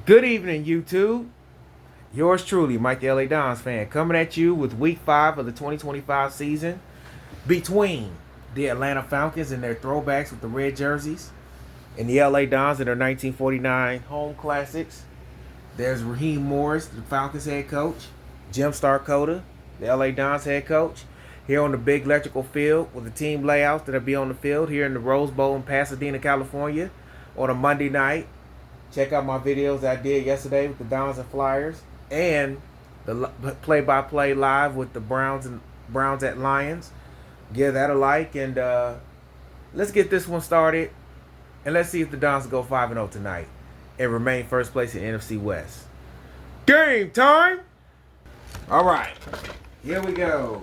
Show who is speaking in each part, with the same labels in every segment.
Speaker 1: Good evening, YouTube. Yours truly, Mike the LA Dons fan, coming at you with Week 5 of the 2025 season between the Atlanta Falcons and their throwbacks with the red jerseys and the LA Dons and their 1949 home classics. There's Raheem Morris, the Falcons head coach, Jim Starkota, the LA Dons head coach, here on the big electrical field with the team layouts that'll be on the field here in the Rose Bowl in Pasadena, California on a Monday night. Check out my videos I did yesterday with the Dons and Flyers and the play-by-play live with the Browns at Lions. Give that a like and let's get this one started. And let's see if the Dons go 5-0 tonight and remain first place in NFC West. Game time! All right, here we go.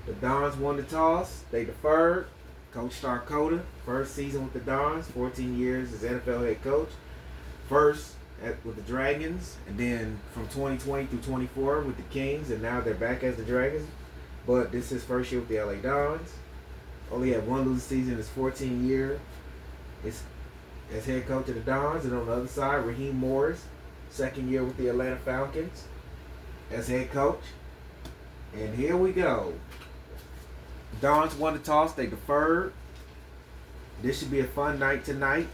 Speaker 1: The Dons won the toss. They deferred. Coach Starkota, first season with the Dons, 14 years as NFL head coach. First with the Dragons, and then from 2020 through 24 with the Kings, and now they're back as the Dragons. But this is his first year with the LA Dons. Only had one losing season in his 14 year as head coach of the Dons. And on the other side, Raheem Morris, second year with the Atlanta Falcons as head coach. And here we go. Dons won the toss. They deferred. This should be a fun night tonight.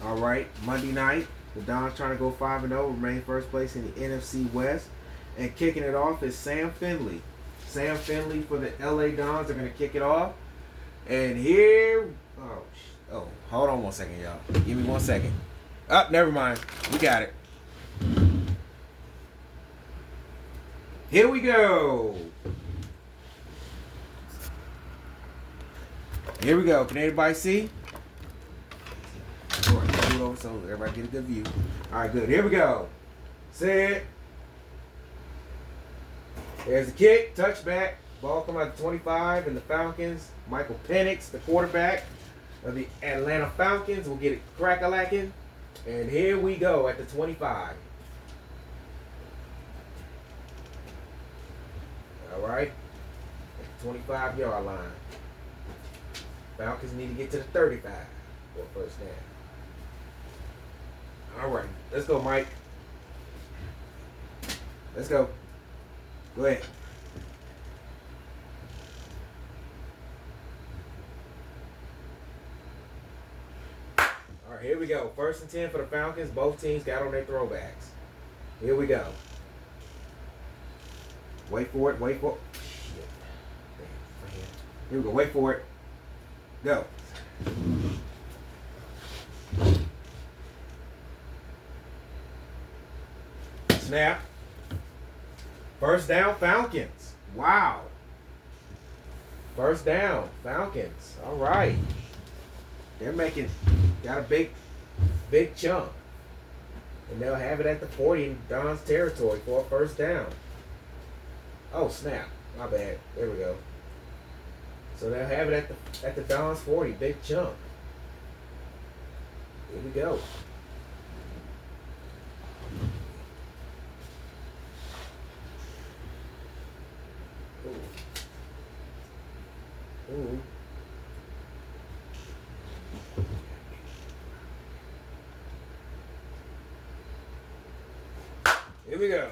Speaker 1: All right, Monday night. The Dons trying to go 5-0, remain first place in the NFC West. And kicking it off is Sam Finley. Sam Finley for the LA Dons are going to kick it off. And here, hold on one second, y'all. Give me 1 second. Never mind. We got it. Here we go. Here we go. Can everybody see? All right, move it over so everybody get a good view. All right, good. Here we go. Set. There's the kick. Touchback. Ball coming out to 25, and the Falcons. Michael Penix, the quarterback of the Atlanta Falcons, will get it crack-a-lacking. And here we go at the 25. All right. At the 25-yard line. Falcons need to get to the 35 for a first down. All right. Let's go, Mike. Let's go. Go ahead. All right, here we go. First and 10 for the Falcons. Both teams got on their throwbacks. Here we go. Wait for it. Wait for it. Shit. Damn, here we go. Wait for it. Go. Snap. First down, Falcons. Wow. First down, Falcons. All right. They're got a big chunk. And they'll have it at the 40 in Don's territory for a first down. Oh, snap. My bad. There we go. So they'll have it at the Don's 40, big chunk. Here we go. Ooh. Here we go.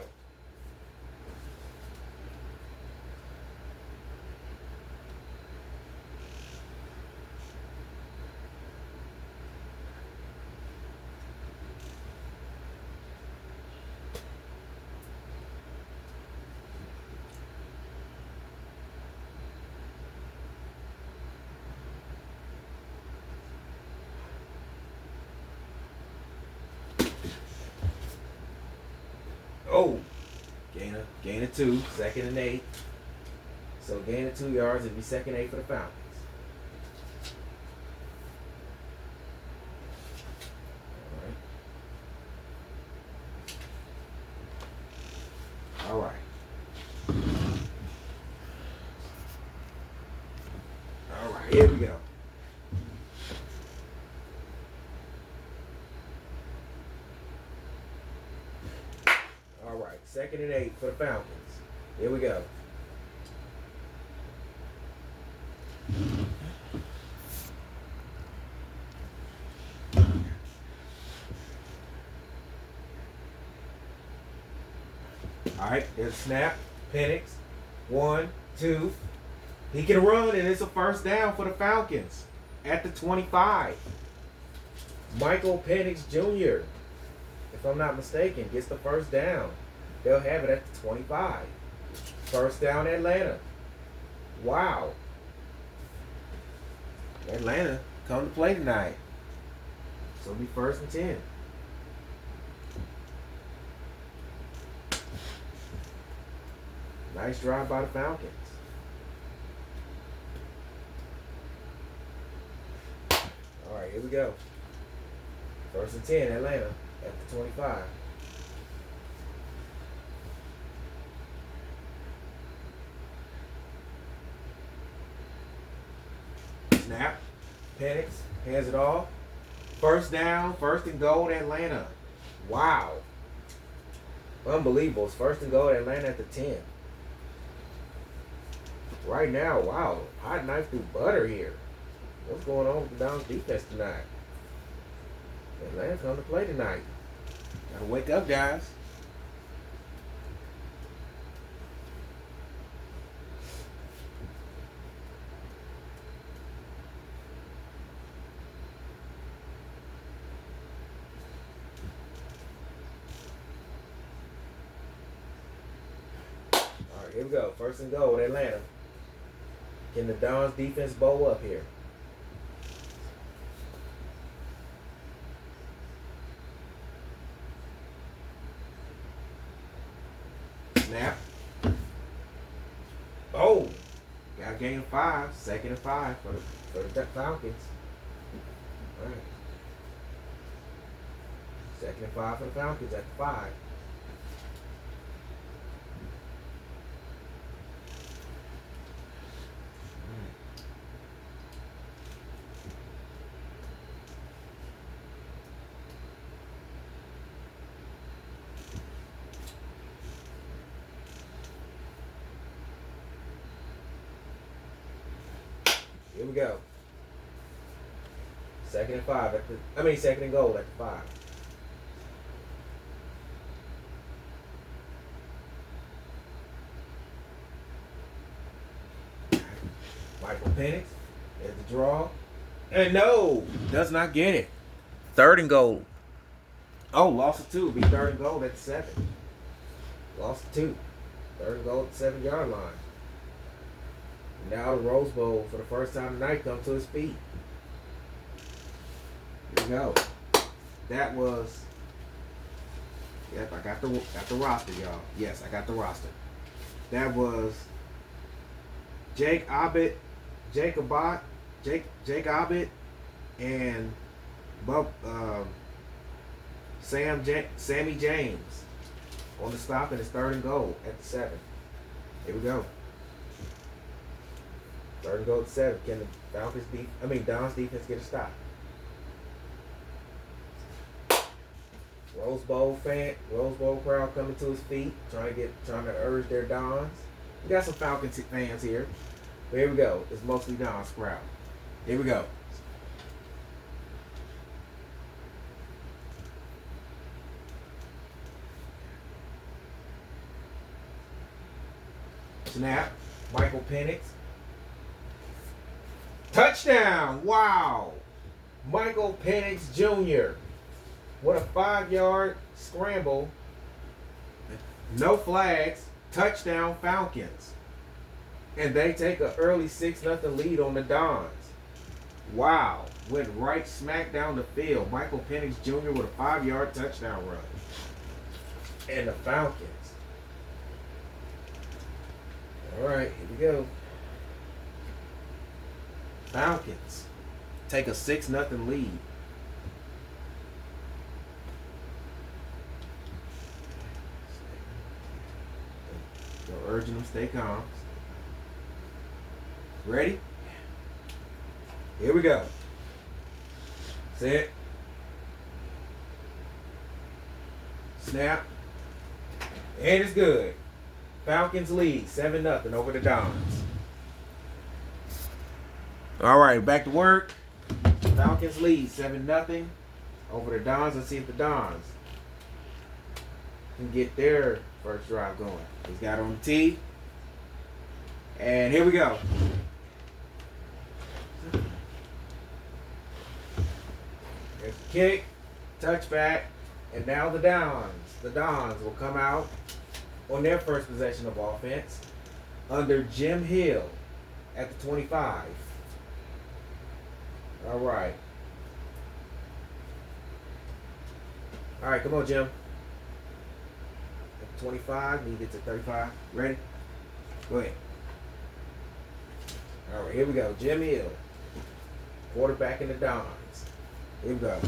Speaker 1: Oh, gain of 2, second and 8. So gain of 2 yards, it'd be second and 8 for the Falcons. All right. All right, here we go. All right, second and 8 for the Falcons. Here we go. All right, there's a snap. Penix. 1, 2. He can run, and it's a first down for the Falcons at the 25. Michael Penix Jr., if I'm not mistaken, gets the first down. They'll have it at the 25. First down, Atlanta. Wow. Atlanta come to play tonight. So it'll be first and 10. Nice drive by the Falcons. All right, here we go. First and 10, Atlanta at the 25. Snap. Penix hands it off. First down, first and goal, Atlanta. Wow. Unbelievable. It's first and goal, Atlanta at the 10. Right now, wow. Hot knife through butter here. What's going on with the Dons defense tonight? Atlanta's going to play tonight. Gotta wake up, guys. All right, here we go. First and goal with Atlanta. Can the Dons defense bow up here? Snap. Oh, got a gain of 5. Second and 5 for the Falcons. All right. Second and 5 for the Falcons at the 5. Here we go. Second and 5 at the. Second and goal at the 5. Michael Penix at the draw, and no, does not get it. Third and goal. Oh, lost it 2. Be third and goal at the 7. Lost it 2. Third and goal at the 7-yard line. Now the Rose Bowl for the first time tonight come to his feet. Here we go. That was. Yep, I got the roster, y'all. Yes, I got the roster. That was Jake Abbott, and Sammy James on the stop, and it's third and goal at the 7. Here we go. Third and goal at 7. Can the Dons defense get a stop? Rose Bowl crowd coming to his feet, trying to urge their Dons. We got some Falcons fans here. But here we go. It's mostly Dons crowd. Here we go. Snap. Michael Penix. Touchdown! Wow! Michael Penix Jr. What a 5-yard scramble. No flags. Touchdown Falcons. And they take an early 6-0 lead on the Dons. Wow. Went right smack down the field. Michael Penix Jr. with a 5-yard touchdown run. And the Falcons. All right, here we go. Falcons take a 6-0 lead. We're urging them to stay calm. Ready? Here we go. Set. Snap. And it's good. Falcons lead 7-0 over the Dons. All right, back to work. Falcons lead 7-0 over the Dons. Let's see if the Dons can get their first drive going. He's got on the tee. And here we go. There's the kick, touchback, and now the Dons. The Dons will come out on their first possession of offense under Jim Hill at the 25. All right. All right, come on, Jim. At 25, need it to 35. Ready? Go ahead. All right, here we go. Jim Hill, quarterback in the Dons. Here we go.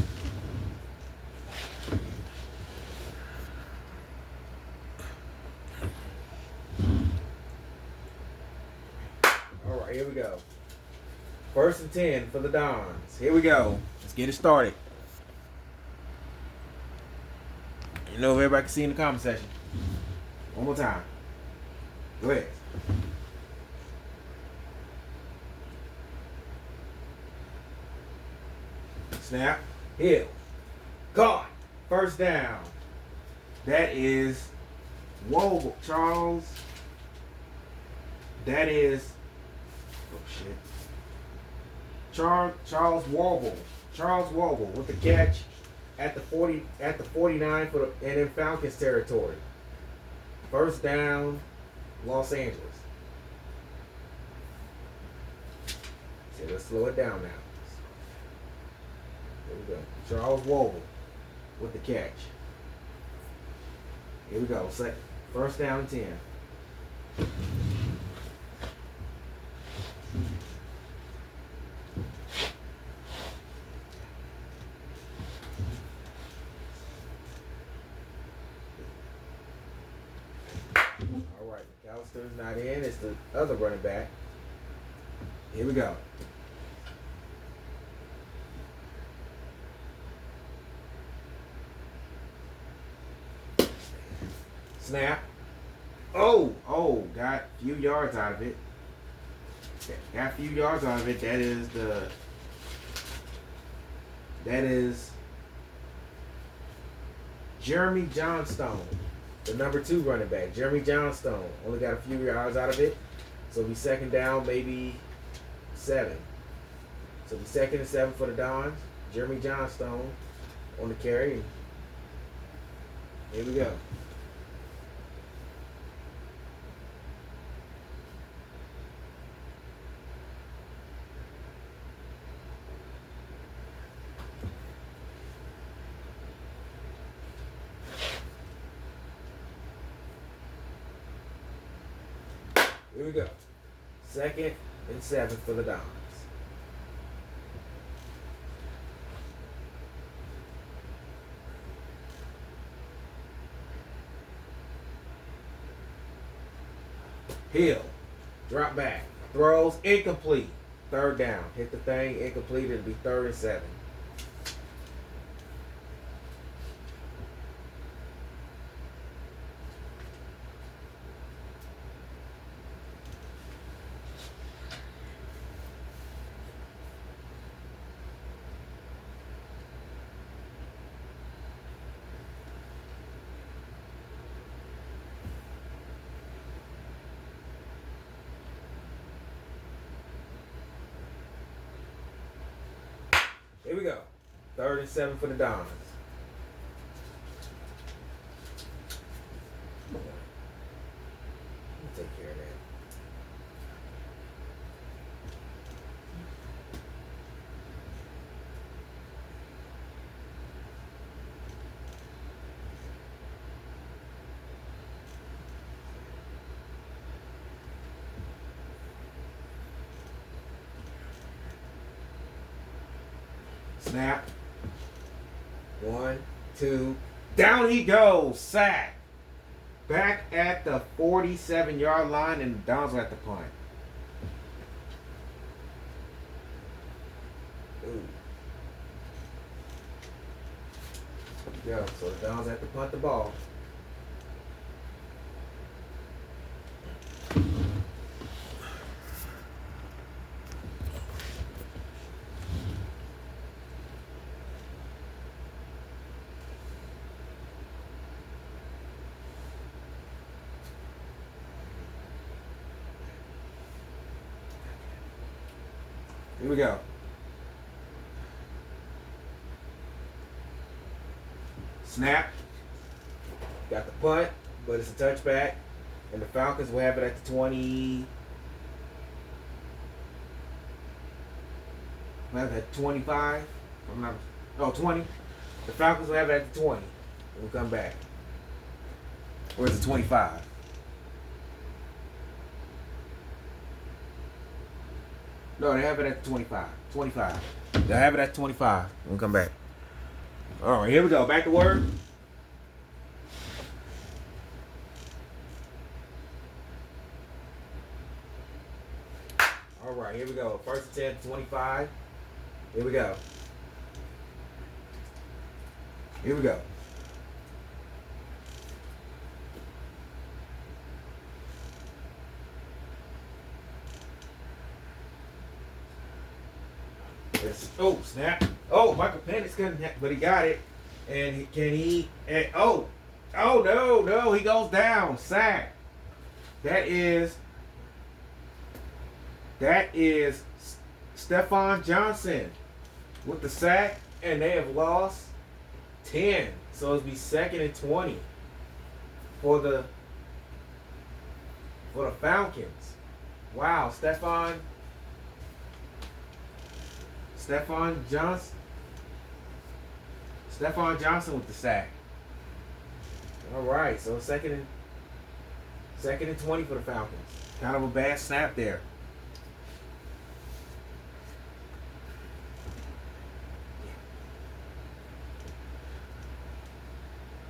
Speaker 1: All right, here we go. First and 10 for the Dons. Here we go. Let's get it started. You know if everybody can see in the comment section. One more time. Go ahead. Snap. Hill. Caught. First down. That is Woble. Charles. That is. Oh shit. Charles Woble. Charles Woble with the catch at the 49 for the, and in Falcons territory. First down, Los Angeles. So let's slow it down now. Here we go. Charles Woble with the catch. Here we go. First down and 10. All right, McAllister's not in. It's the other running back. Here we go. Snap. Oh, got a few yards out of it. Got a few yards out of it. That is Jeremy Johnstone, the number 2 running back. Jeremy Johnstone only got a few yards out of it. So it'll be second down, maybe 7. So it'll be second and 7 for the Dons. Jeremy Johnstone on the carry. Here we go. Here we go. Second and 7 for the Dons. Hill. Drop back. Throws incomplete. Third down. Hit the thing. Incomplete. It'll be 3rd and 7. Here we go. 3rd and 7 for the Dons. We'll take care of that. Snap. 1, 2. Down he goes. Sack. Back at the 47-yard line, and the Dons will have to punt. Ooh. Yeah, so the Dons have to punt the ball. Here we go. Snap. Got the punt, but it's a touchback. And the Falcons will have it at the 20. We'll have it at 25. I'm not, no, 20. The Falcons will have it at the 20. We'll come back. Or is it 25? No, they have it at 25. 25. They have it at 25. We'll come back. All right, here we go. Back to work. All right, here we go. First and 10, 25. Here we go. Here we go. Oh, snap. Oh, Michael Penix couldn't, but he got it. And can he? And, oh, no, he goes down. Sack. That is Stephon Johnson with the sack, and they have lost 10. So it'll be 2nd and 20 for the Falcons. Wow, Stephon Johnson with the sack. All right, so second and 20 for the Falcons. Kind of a bad snap there.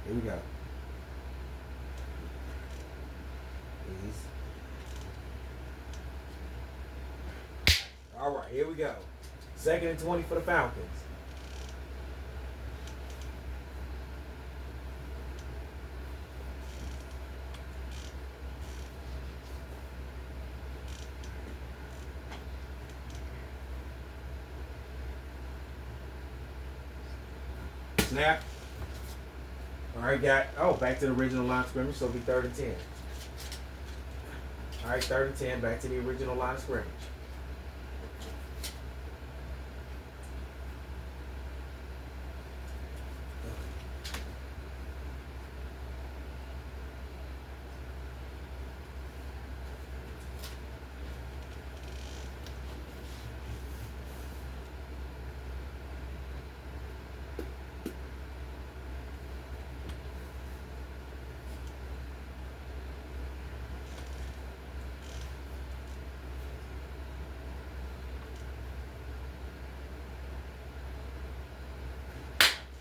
Speaker 1: Here we go. All right, here we go. 2nd and 20 for the Falcons. Snap. All right, back to the original line of scrimmage, so it'll be 3rd and 10. All right, 3rd and 10, back to the original line of scrimmage.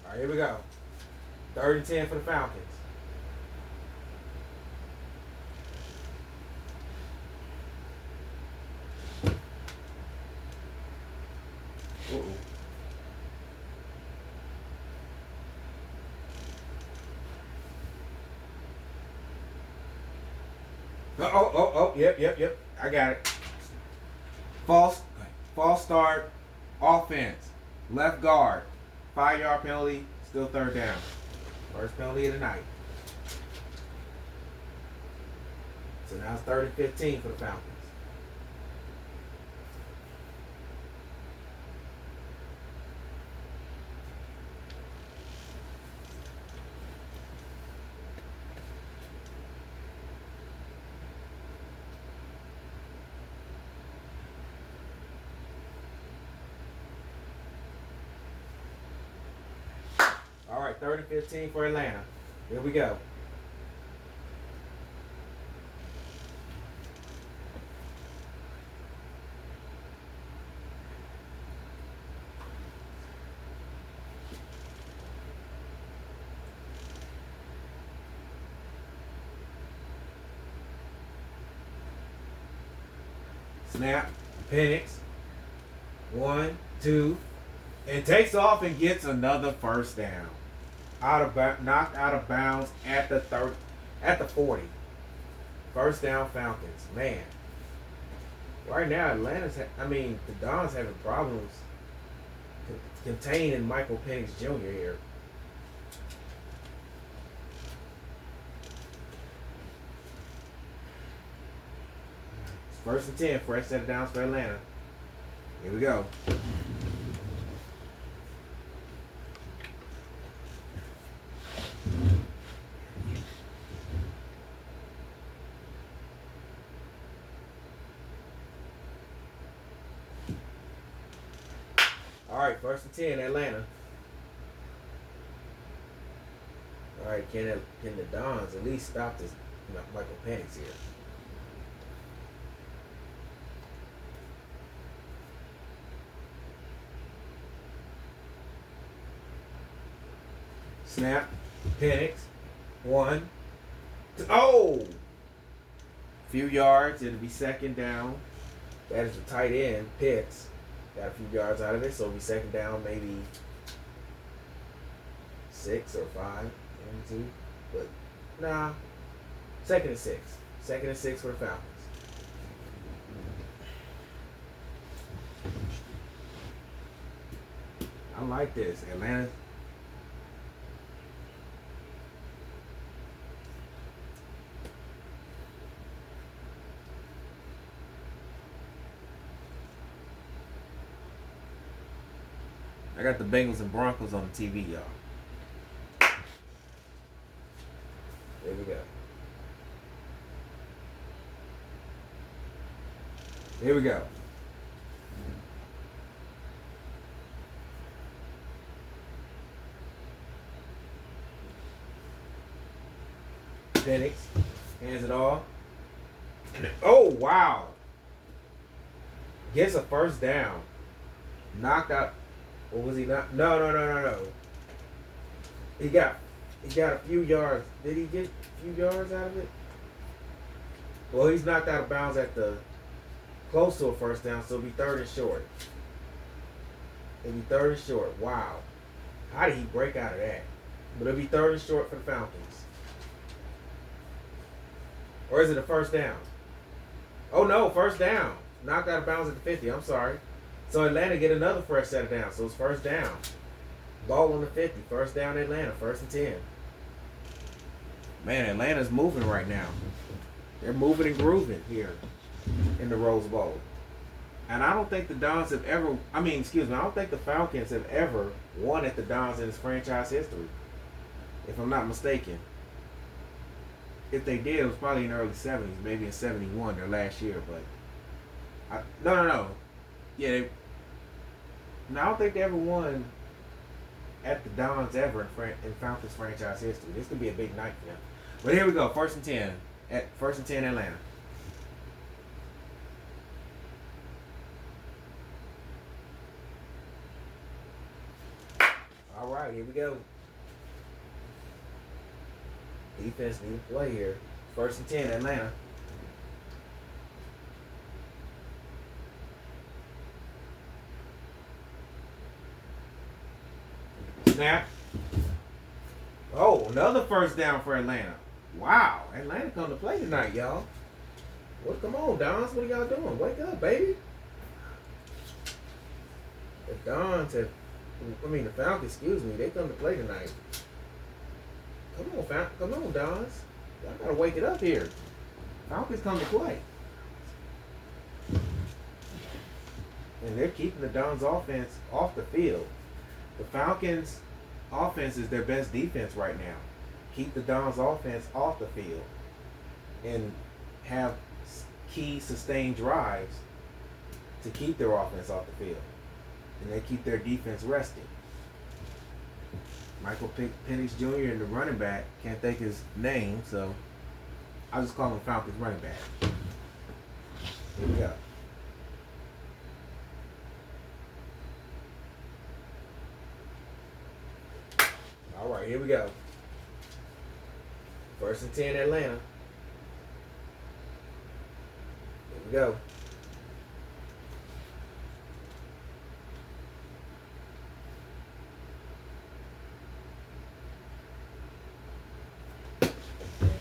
Speaker 1: All right, here we go. 3rd and 10 for the Falcons. Uh-oh. Yep. I got it. False start, offense, left guard, 5-yard penalty, still 3rd down. First penalty of the night. So now it's 3rd and 15 for the Falcons. All right, 3rd and 15 for Atlanta. Here we go. Snap, Penix. 1, 2, and takes off and gets another first down. Knocked out of bounds at the 40. First down Falcons. Man. Right now the Dons having problems containing Michael Penix Jr. here. It's 1st and 10, fresh set of downs for Atlanta. Here we go. All right, 1st and 10, Atlanta. All right, can the Dons at least stop this Michael Penix here? Snap, Penix, 1. Oh! Few yards, it'll be 2nd down. That is the tight end, Pitts. Got a few yards out of it, so it'll be 2nd down, maybe 6 or 5. 1, 2. But, nah. 2nd and 6. 2nd and 6 for the Falcons. I like this. Atlanta. I got the Bengals and Broncos on the TV, y'all. There we go. Here we go. Penix hands it off. Oh, wow. Gets a 1st down. Knocked out. Or was he not? No. He got a few yards. Did he get a few yards out of it? Well, he's knocked out of bounds at the close to a 1st down, so it'll be 3rd and short. It'll be 3rd and short. Wow. How did he break out of that? But it'll be 3rd and short for the Falcons. Or is it a 1st down? Oh no, 1st down. Knocked out of bounds at the 50. I'm sorry. So Atlanta get another fresh set of downs. So it's 1st down. Ball on the 50. 1st down Atlanta. 1st and 10. Man, Atlanta's moving right now. They're moving and grooving here in the Rose Bowl. And I don't think the Dons have ever, I don't think the Falcons have ever won at the Dons in its franchise history. If I'm not mistaken. If they did, it was probably in the early 70s, maybe in 71, their last year. But no. Yeah, I don't think they ever won at the Dons ever in Falcons franchise history. This could be a big night for them. But here we go, 1st and 10. At 1st and 10, Atlanta. All right, here we go. Defense need to play here. 1st and 10, Atlanta. Snap. Oh, another 1st down for Atlanta. Wow, Atlanta come to play tonight, y'all. Well, come on, Dons. What are y'all doing? Wake up, baby. The Falcons, they come to play tonight. Come on, Dons. Y'all gotta wake it up here. Falcons come to play. And they're keeping the Dons offense off the field. The Falcons offense is their best defense right now. Keep the Dons offense off the field and have key sustained drives to keep their offense off the field. And they keep their defense rested. Michael Penix Jr. and the running back, can't think his name, so I'll just call him Falcons running back. Here we go. All right, here we go. 1st and 10, Atlanta. Here we go.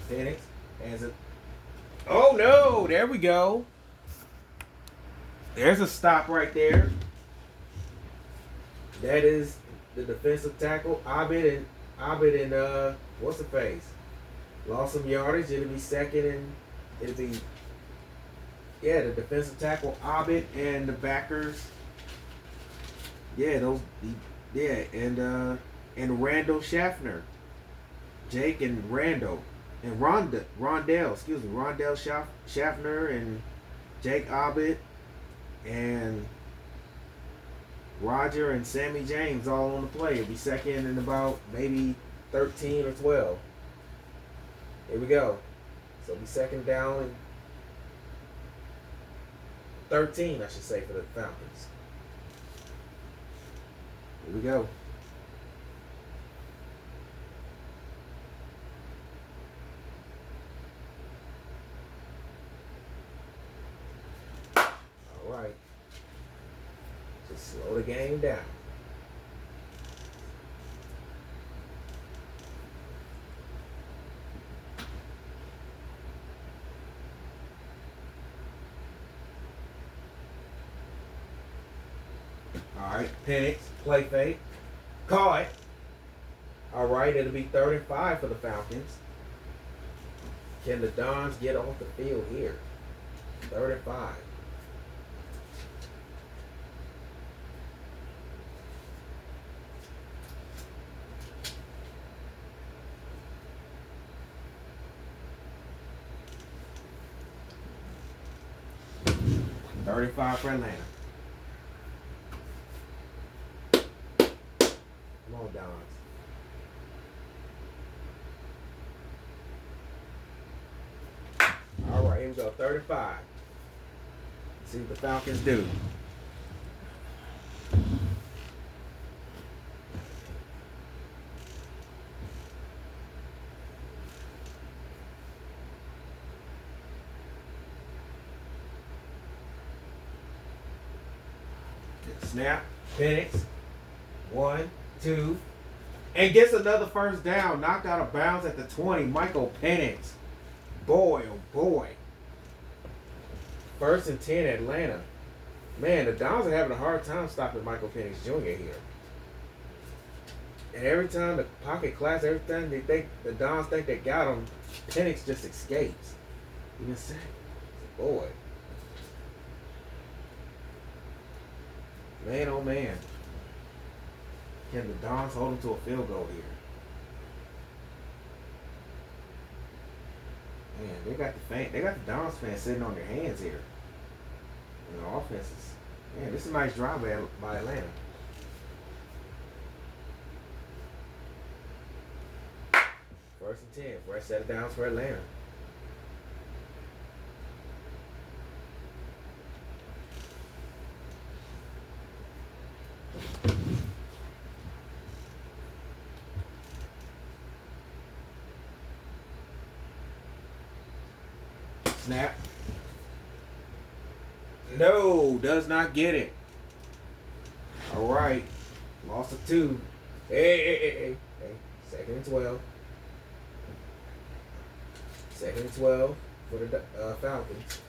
Speaker 1: Penix has it. Oh no! There we go. There's a stop right there. That is the defensive tackle, Abed and what's the face? Lost some yardage. It'll be 2nd and it'll be the defensive tackle Abed and the backers Yeah, yeah, and Randall Schaffner, Jake and Randall, and Rondell, excuse me, Rondell Schaffner and Jake Abbott and Roger and Sammy James all on the play. It'll be second and about maybe 13 or 12. Here we go. So it'll be second down and 13, I should say, for the Falcons. Here we go. All right. Just slow the game down. All right, Penix, play fake. Call it. All right, it'll be 3rd and 5 for the Falcons. Can the Dons get off the field here? 3rd and 5. Third and 5 for Atlanta. Come on, Dons. All right, here we go. 3rd and 5. See what the Falcons do. Snap, Penix, 1, 2, and gets another first down. Knocked out of bounds at the 20. Michael Penix. Boy, oh boy. 1st and 10, Atlanta. Man, the Dons are having a hard time stopping Michael Penix Jr. here. And every time the pocket class, every time the Dons think they got him, Penix just escapes. Even said, boy. Man, oh man. Can the Dons hold him to a field goal here? Man, they got the Dons fans sitting on their hands here. And the offenses. Man, this is a nice drive by Atlanta. First and 10. Fresh set of downs for Atlanta. Snap. No, does not get it. All right. Loss of 2. Hey. 2nd and 12. 2nd and 12 for the Falcons.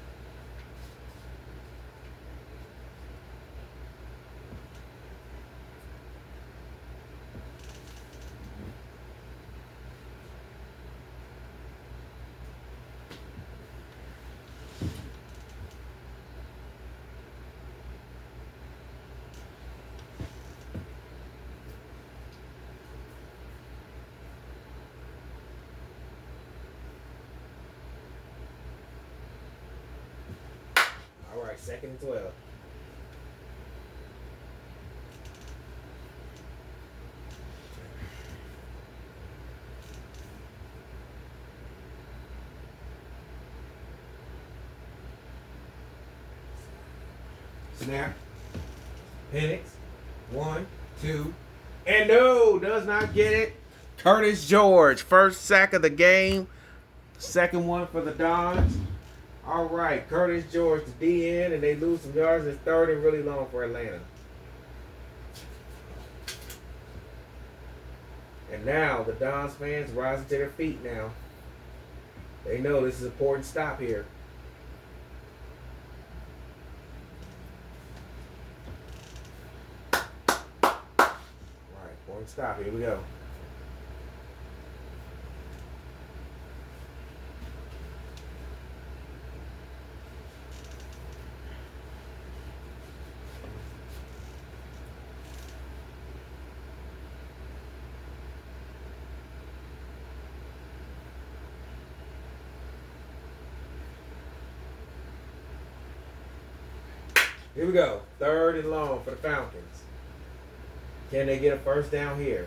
Speaker 1: All right, 2nd and 12. Snap. Penix. 1, 2. And no, does not get it. Curtis George, first sack of the game. Second one for the Dons. All right, Curtis George, the DN, and they lose some yards. It's 3rd and really long for Atlanta. And now the Dons fans rising to their feet now. They know this is an important stop here. All right, important stop. Here we go. Here we go. 3rd and long for the Falcons. Can they get a first down here?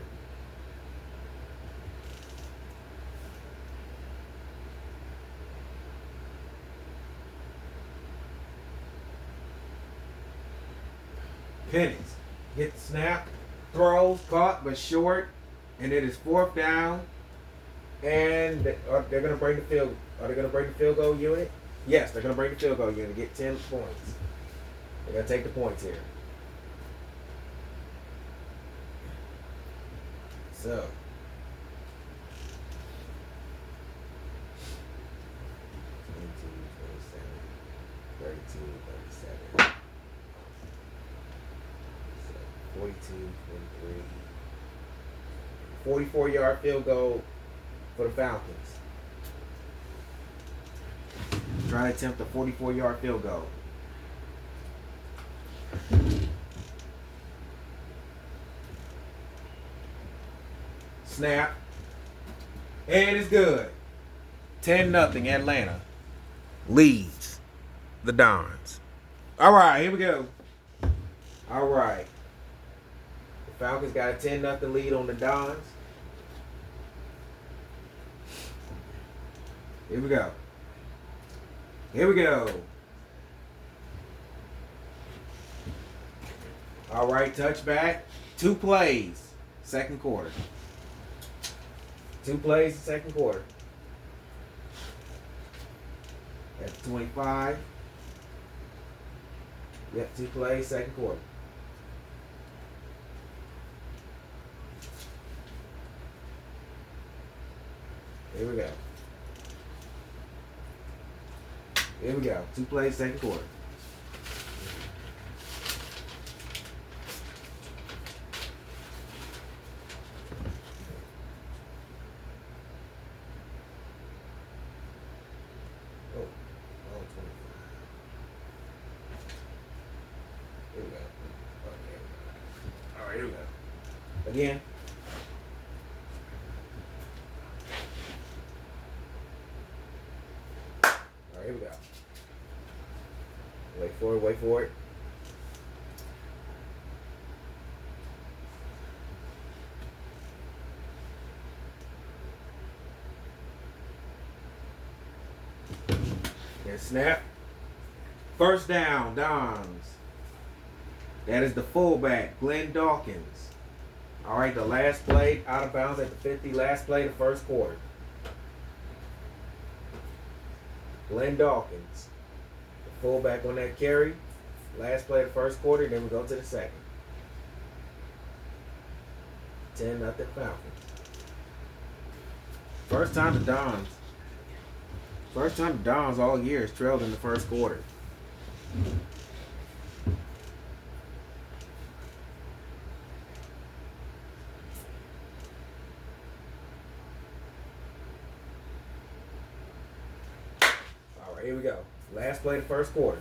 Speaker 1: Pennies. Get the snap. Throws, caught, but short. And it is 4th down. And they're going to bring the field. Are they going to bring the field goal unit? Yes, they're going to bring the field goal unit. Get 10 points. They're going to take the points here. So. $32, $37, 42, 43. 44-yard field goal for the Falcons. Trying to attempt a 44-yard field goal. Snap. And it's good. 10-0 Atlanta leads the Dons. All right, here we go. All right. The Falcons got a 10-0 lead on the Dons. Here we go. Here we go. All right, touchback. 2 plays. 2nd quarter. 2 plays, 2nd quarter. At 25. Yep, 2 plays, 2nd quarter. Here we go. Here we go. 2 plays, 2nd quarter. Here we go. Again. All right, here we go. Wait for it, wait for it. And snap. First down, Dons. That is the fullback, Glenn Dawkins. All right, the last play out of bounds at the 50. Last play of the 1st quarter. Glenn Dawkins, the fullback on that carry. Last play of the 1st quarter, then we go to the 2nd. 10-0 Falcons. First time the Dons all year has trailed in the 1st quarter. Here we go. Last play of the 1st quarter.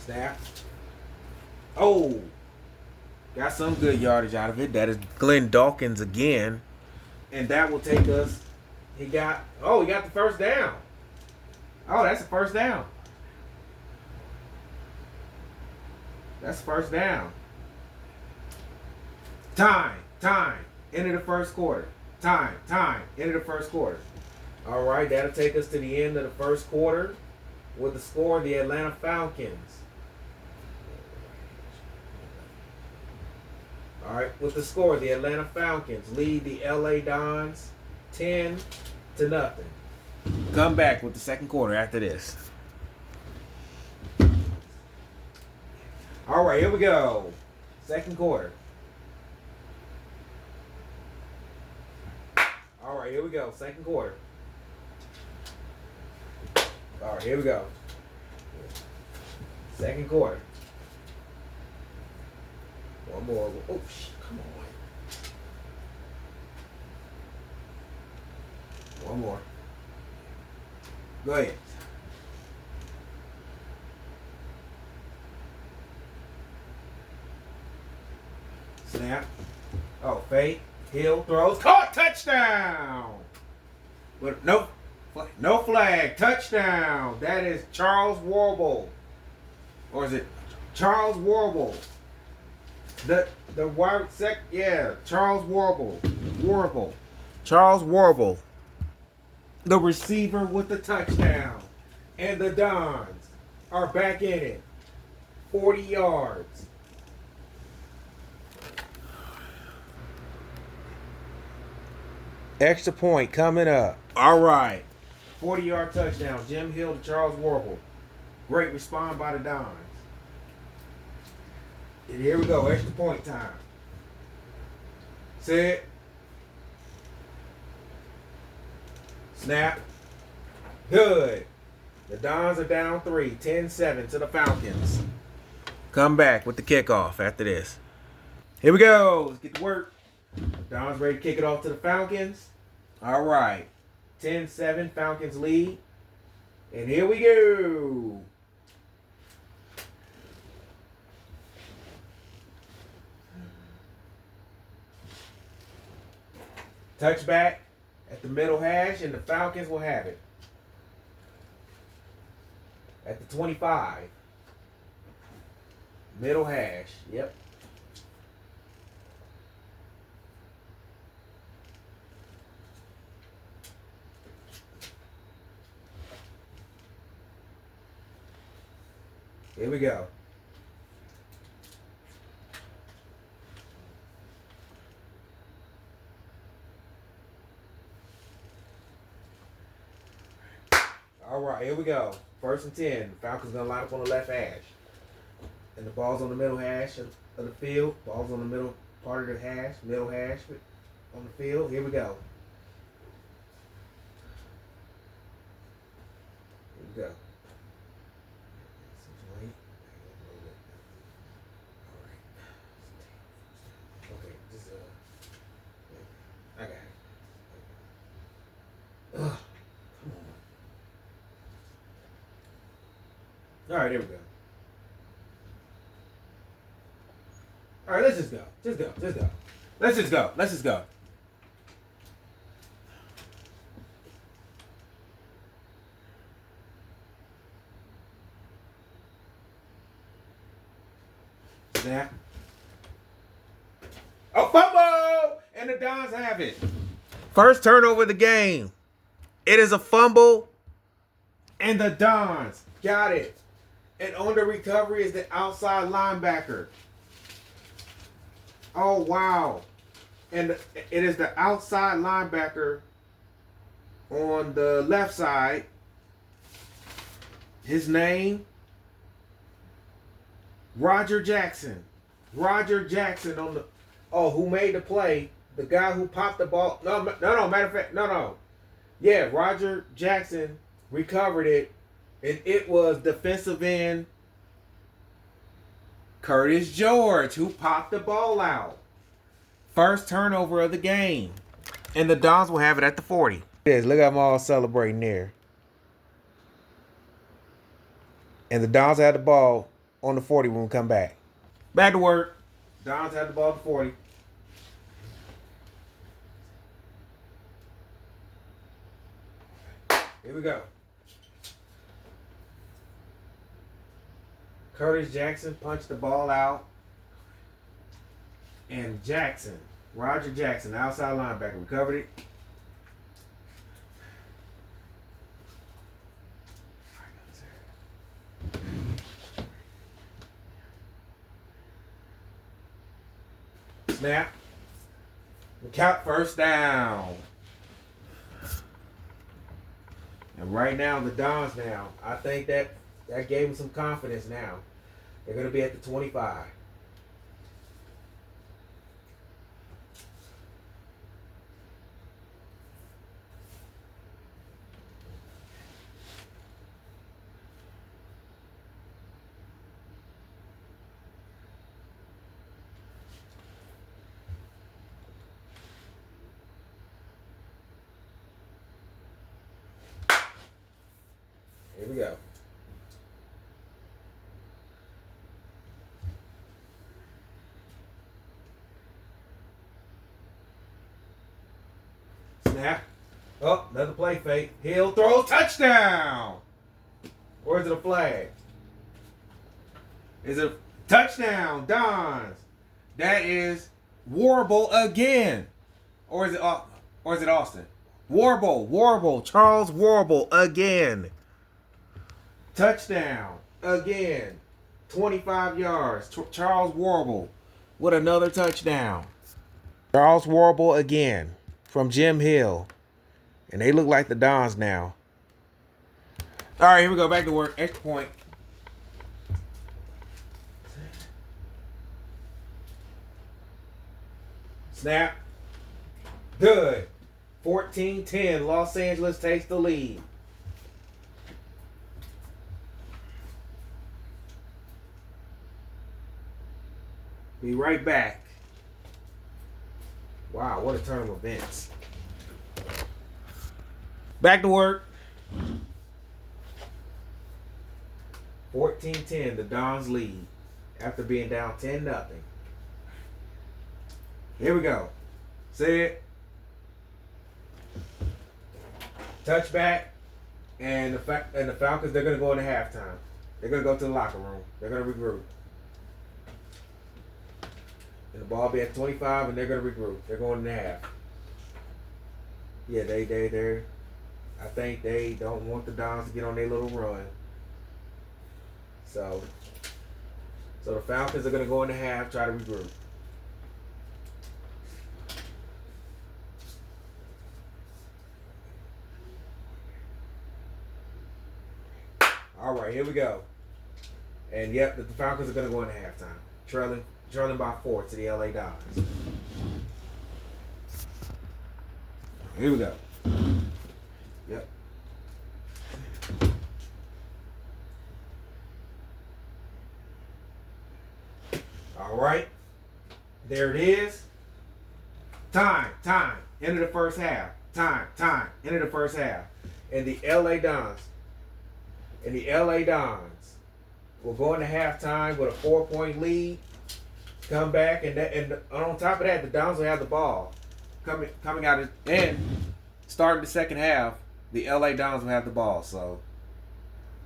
Speaker 1: Snap. Oh! Got some good yardage out of it. That is Glenn Dawkins again. And that will take us. He got the 1st down. Oh, that's a 1st down. That's 1st down. Time. End of the 1st quarter. Time. End of the 1st quarter. All right, that'll take us to the end of the 1st quarter with the score, the Atlanta Falcons. All right, with the score, the Atlanta Falcons lead the LA Dons 10-0. Come back with the 2nd quarter after this. All right, here we go. 2nd quarter. All right, here we go. 2nd quarter. All right, here we go. 2nd quarter. One more. Oh, come on. One more. Go ahead. Snap. Oh, fake. Hill throws. Caught. Touchdown. But no flag. Touchdown. That is Charles Warble. Or is it Charles Warble? The wide Charles Warble. Charles Warble. The receiver with the touchdown. And the Dons are back in it. 40 yards. Extra point coming up. All right. 40-yard touchdown. Jim Hill to Charles Warble. Great response by the Dons. And here we go. Extra point time. Set. Snap. Good. The Dons are down 3. 10-7 to the Falcons. Come back with the kickoff after this. Here we go. Let's get to work. Dons ready to kick it off to the Falcons. All right. 10-7. Falcons lead. And here we go. Touchback at the middle hash, and the Falcons will have it. At the 25. Middle hash. Yep. Here we go. All right, here we go. 1st and 10. Falcons gonna line up on the left hash. And the ball's on the middle hash of the field. Ball's on the middle part of the hash. Middle hash on the field. Here we go. Here we go. Okay, just I got it. Ugh. All right, there we go. All right, let's just go. Just go. Let's just go. Snap. Oh, fumble! And the Dons have it. First turnover of the game. It is a fumble, and the Dons got it. And on the recovery is the outside linebacker. Oh, wow. And it is the outside linebacker on the left side. His name, Roger Jackson. Roger Jackson on the, who made the play. The guy who popped the ball. No, matter of fact, no. Yeah, Roger Jackson recovered it. And it was defensive end Curtis George who popped the ball out. First turnover of the game. And the Dons will have it at the 40. Yes, look at them all celebrating there. And the Dons have the ball on the 40 when we come back. Back to work. Dons have the ball at the 40. Here we go. Curtis Jackson punched the ball out. And Jackson, Roger Jackson, outside linebacker, recovered it. Snap. Count first down. And right now, the Dons now, I think that gave them some confidence now. They're going to be at the 25. Here we go. Snap. Oh, another play fake. Hill throws. Touchdown. Or is it a flag? Is it a touchdown? Dons. That is Warble again. Or is it Austin? Warble. Charles Warble again. Touchdown again. 25 yards. Charles Warble with another touchdown. Charles Warble again from Jim Hill. And they look like the Dons now. All right, here we go. Back to work. Extra point. Snap. Good. 14-10. Los Angeles takes the lead. Be right back. Wow, what a turn of events. Back to work. 14-10, the Dons lead after being down 10-0. Here we go. See it. Touchback. And the Falcons, they're going to go into halftime. They're going to go to the locker room. They're going to regroup. And the ball be at 25, and they're going to regroup. They're going in half. Yeah, they're. I think they don't want the Dons to get on their little run. So the Falcons are going to go into half, try to regroup. All right, here we go. And yep, the Falcons are going to go into halftime, trailing by 4 to the LA Dons. Here we go. Yep. All right. There it is. Time. End of the first half. Time. End of the first half. And the LA Dons will go into halftime with a 4-point lead. Come back, and on top of that, the Dons will have the ball. Coming out and starting the second half, the LA Dons will have the ball. So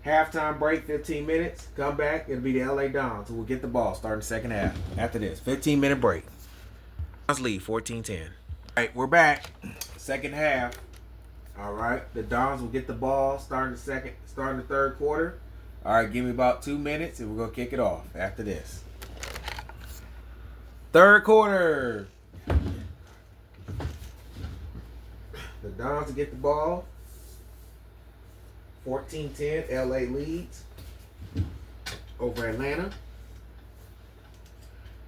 Speaker 1: halftime break, 15 minutes. Come back, it'll be the LA Dons who will get the ball starting the second half. After this, 15-minute break. Dons lead 14-10. All right, we're back. Second half. All right, the Dons will get the ball starting the third quarter. All right, give me about 2 minutes, and we're gonna kick it off after this. Third quarter. The Dons will get the ball. 14-10, LA leads over Atlanta.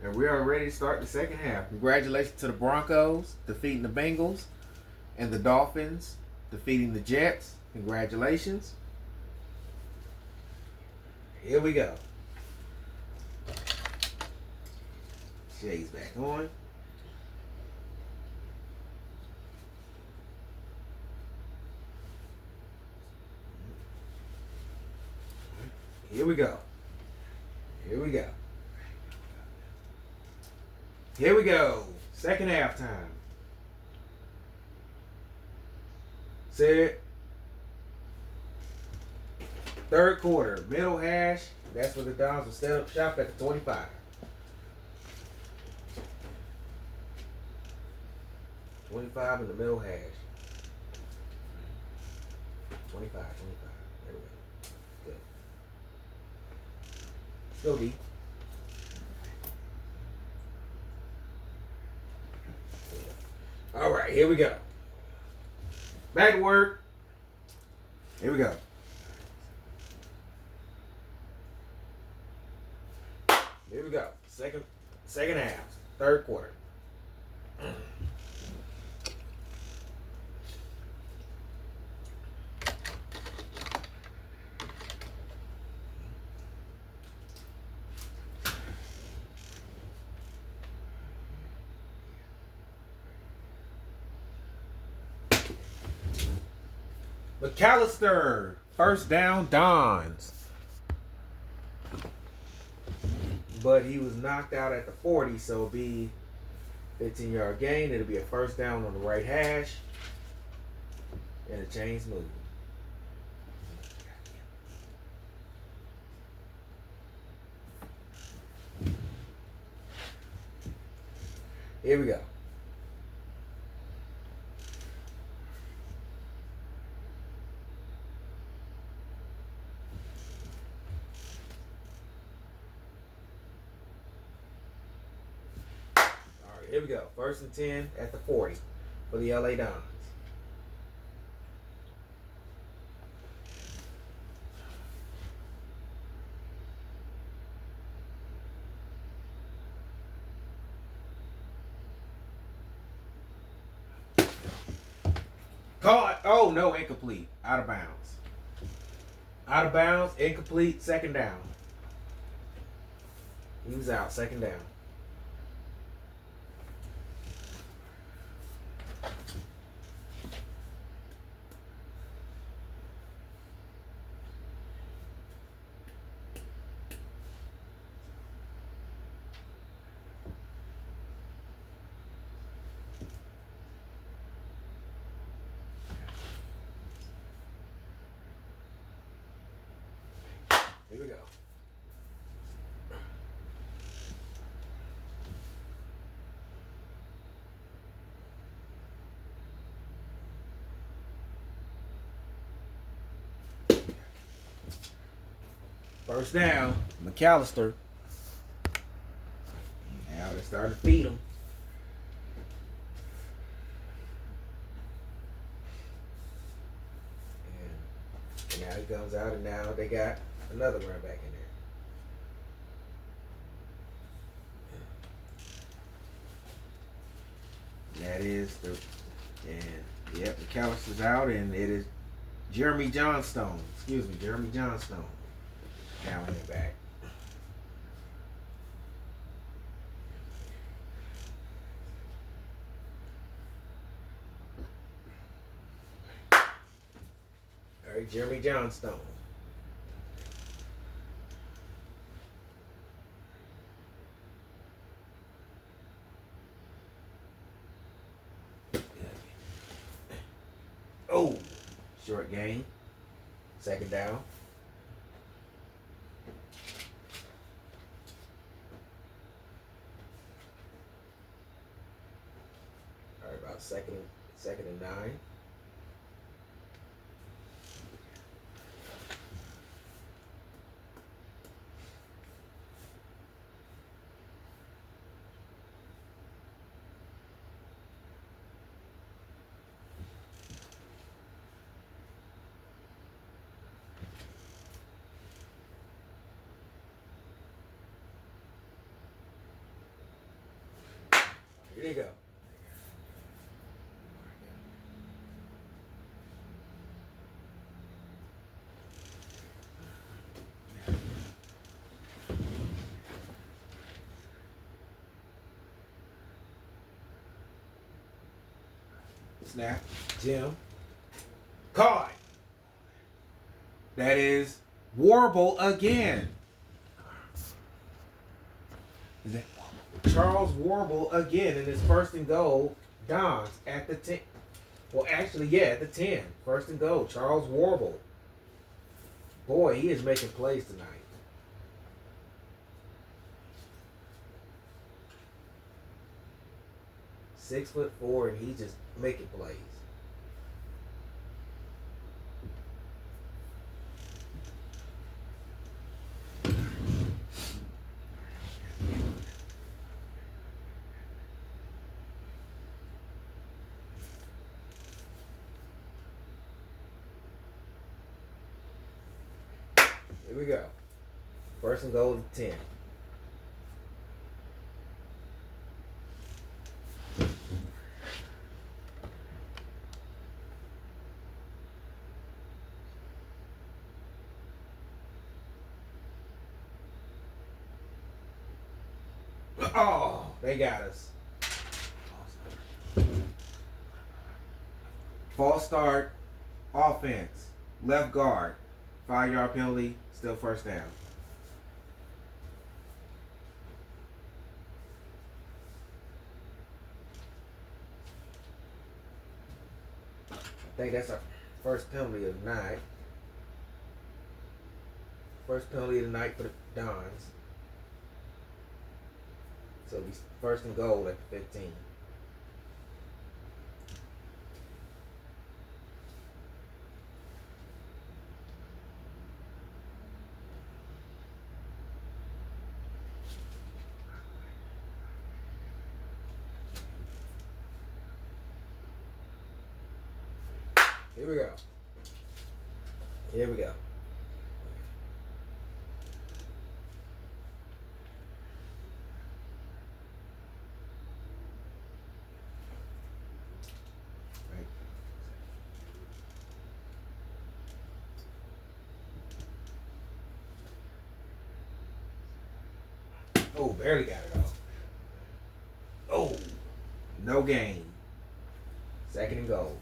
Speaker 1: And we are ready to start the second half. Congratulations to the Broncos defeating the Bengals and the Dolphins defeating the Jets. Congratulations. Here we go. Shades back on. Here we go. Second half time. Set. Third quarter. Middle hash. That's where the Dons will set up shop at the 25. 25 in the middle hash. 25. There we go. Good. Go D. All right, here we go. Back to work. Here we go. Here we go. Second half. Third quarter. McAllister, first down, Dons. But he was knocked out at the 40, so it'll be 15-yard gain. It'll be a first down on the right hash. And the chain's moving. Here we go. All right, here we go. 1st and 10 at the 40 for the LA Dons. Caught. Oh, no, incomplete. Out of bounds. Out of bounds, incomplete, 2nd down. He was out, 2nd down. Here we go. First down, McAllister. Now they're starting to feed him. And now he comes out, and now they got another run back in there. That is the, and yep, McAllister's out, and it is Jeremy Johnstone. Jeremy Johnstone. Now in the back. All right, Jeremy Johnstone. Oh, short gain. 2nd down. All right, about second and 9. Here you go. Snap. Jim. Caught. That is Warble again. Is that Charles Warble again in his 1st and goal? Dons at the 10. Well, actually, yeah, at the 10. 1st and goal. Charles Warble. Boy, he is making plays tonight. .6'4", and he's just making plays. Here we go. 1st and goal to 10. Oh, they got us. False start, offense, left guard, 5-yard penalty, still 1st down. I think that's a first penalty of the night. First penalty of the night for the Dons. So it'll be first and goal at the 15. Here we go. Here we go. Oh, barely got it off. Oh, no gain. Second and goal.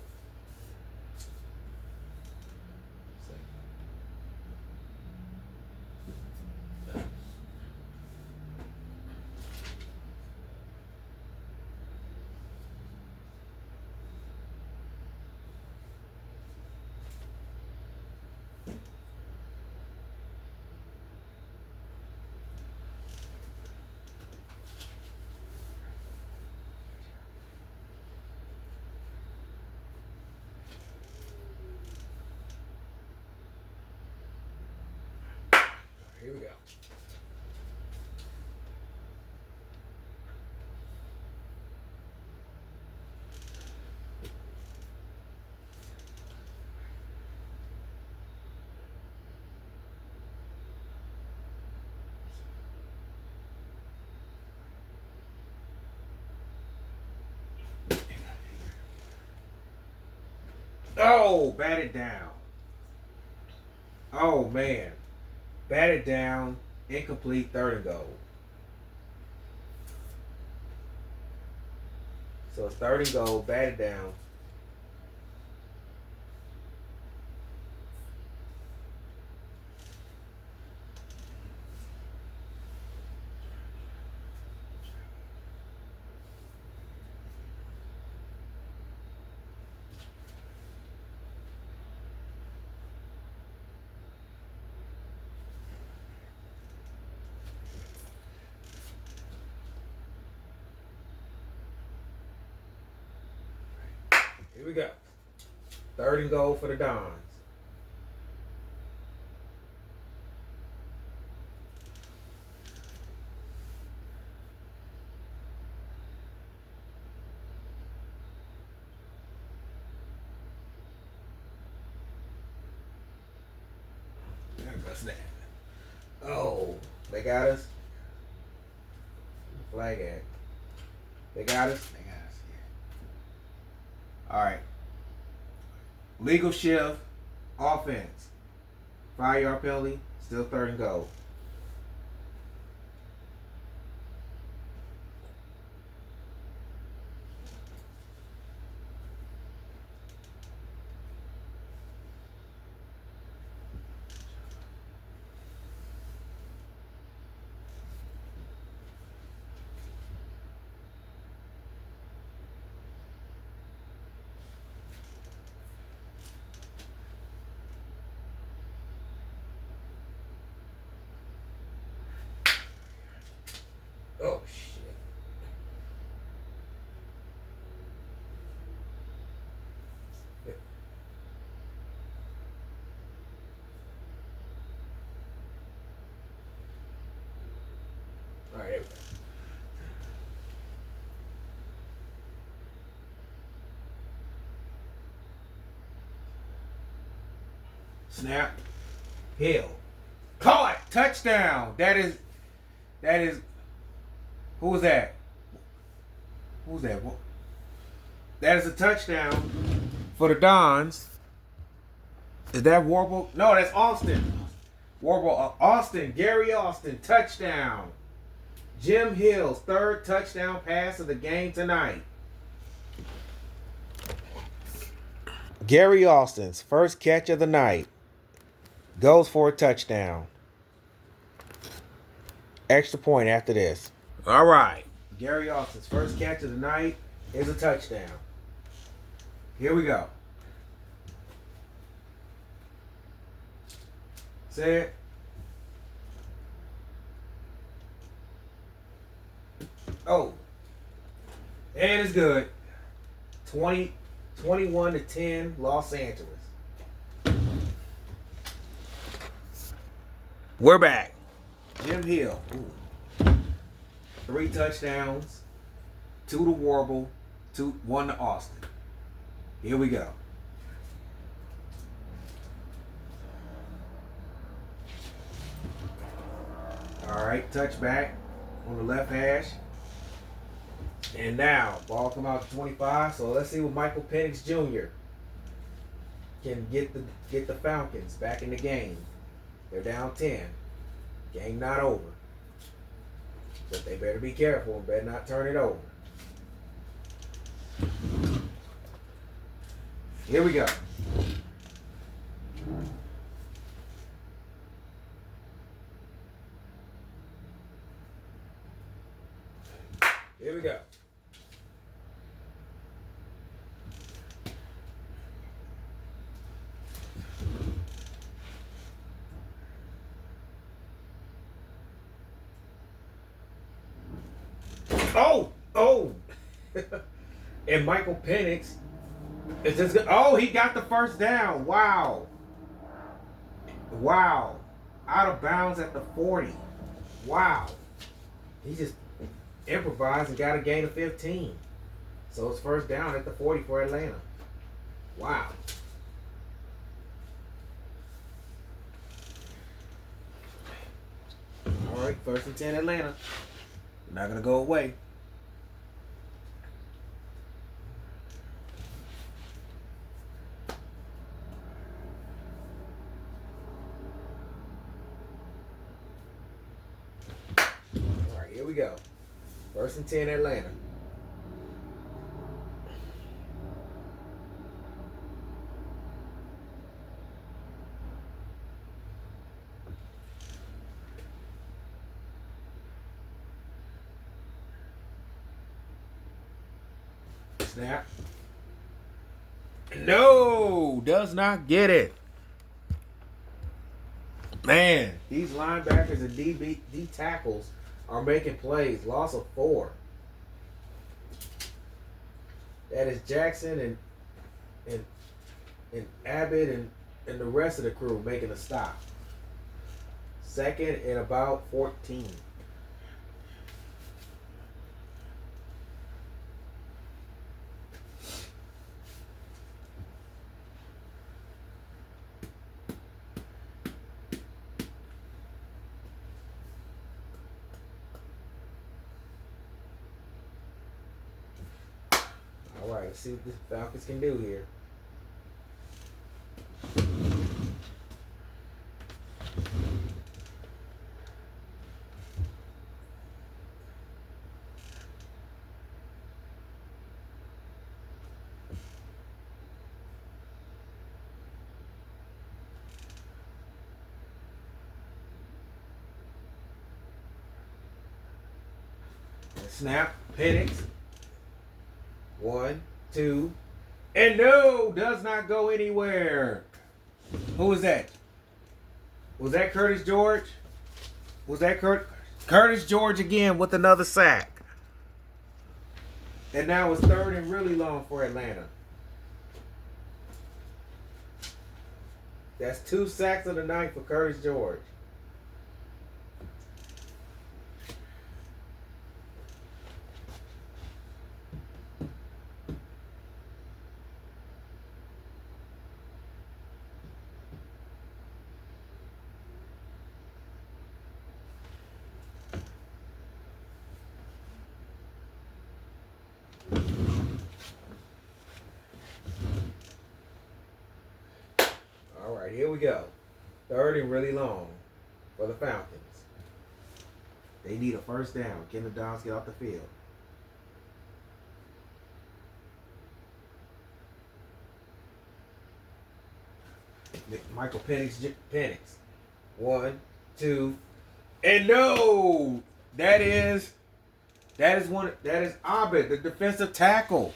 Speaker 1: Here we go. Oh, batted down. Oh, man. Batted down. Incomplete. Third and goal. So it's third and goal. Batted down. Here we go. Third and goal for the Dons. Oh, they got us. Flag at. They got us. They got us. Yeah. All right. Legal shift. Offense. 5-yard penalty. Still third and goal. Oh, shit. All right, there we go. Snap. Hill. Caught. Touchdown. That is. Who was that? Who's that? That is a touchdown for the Dons. Is that Warble? No, that's Austin. Warble. Austin. Gary Austin. Touchdown. Jim Hill's third touchdown pass of the game tonight. Gary Austin's first catch of the night goes for a touchdown. Extra point after this. All right. Gary Austin's first catch of the night is a touchdown. Here we go. Set. Oh. And it's good. 21-10, Los Angeles. We're back. Jim Hill. Ooh. 3 touchdowns. 2 to Warble. 1 to Austin. Here we go. All right, touchback on the left hash. And now, ball come out to 25. So let's see what Michael Penix Jr. can get the Falcons back in the game. They're down 10. Game not over. But they better be careful and better not turn it over. Here we go. Here we go. Oh! And Michael Penix is just good. Oh, he got the first down. Wow. Out of bounds at the 40. Wow. He just improvised and got a gain of 15. So it's first down at the 40 for Atlanta. Wow. All right, 1st and 10 Atlanta. Not going to go away. All right, here we go. 1st and 10 Atlanta. Snap. No, does not get it. Man, these linebackers and D tackles are making plays. Loss of 4. That is Jackson and Abbott and the rest of the crew making a stop. 2nd and about 14. All right, let's see what the Falcons can do here. Snap, Penix. 1, 2, and no, does not go anywhere. Who was that? Was that Curtis George? Was that Curtis George again with another sack? And now it's 3rd and really long for Atlanta. That's 2 sacks of the night for Curtis George. All right, here we go. 3rd and really long for the Falcons. They need a first down. Can the Dons get off the field? Michael Penix. 1, 2, and no! That is Abed, the defensive tackle.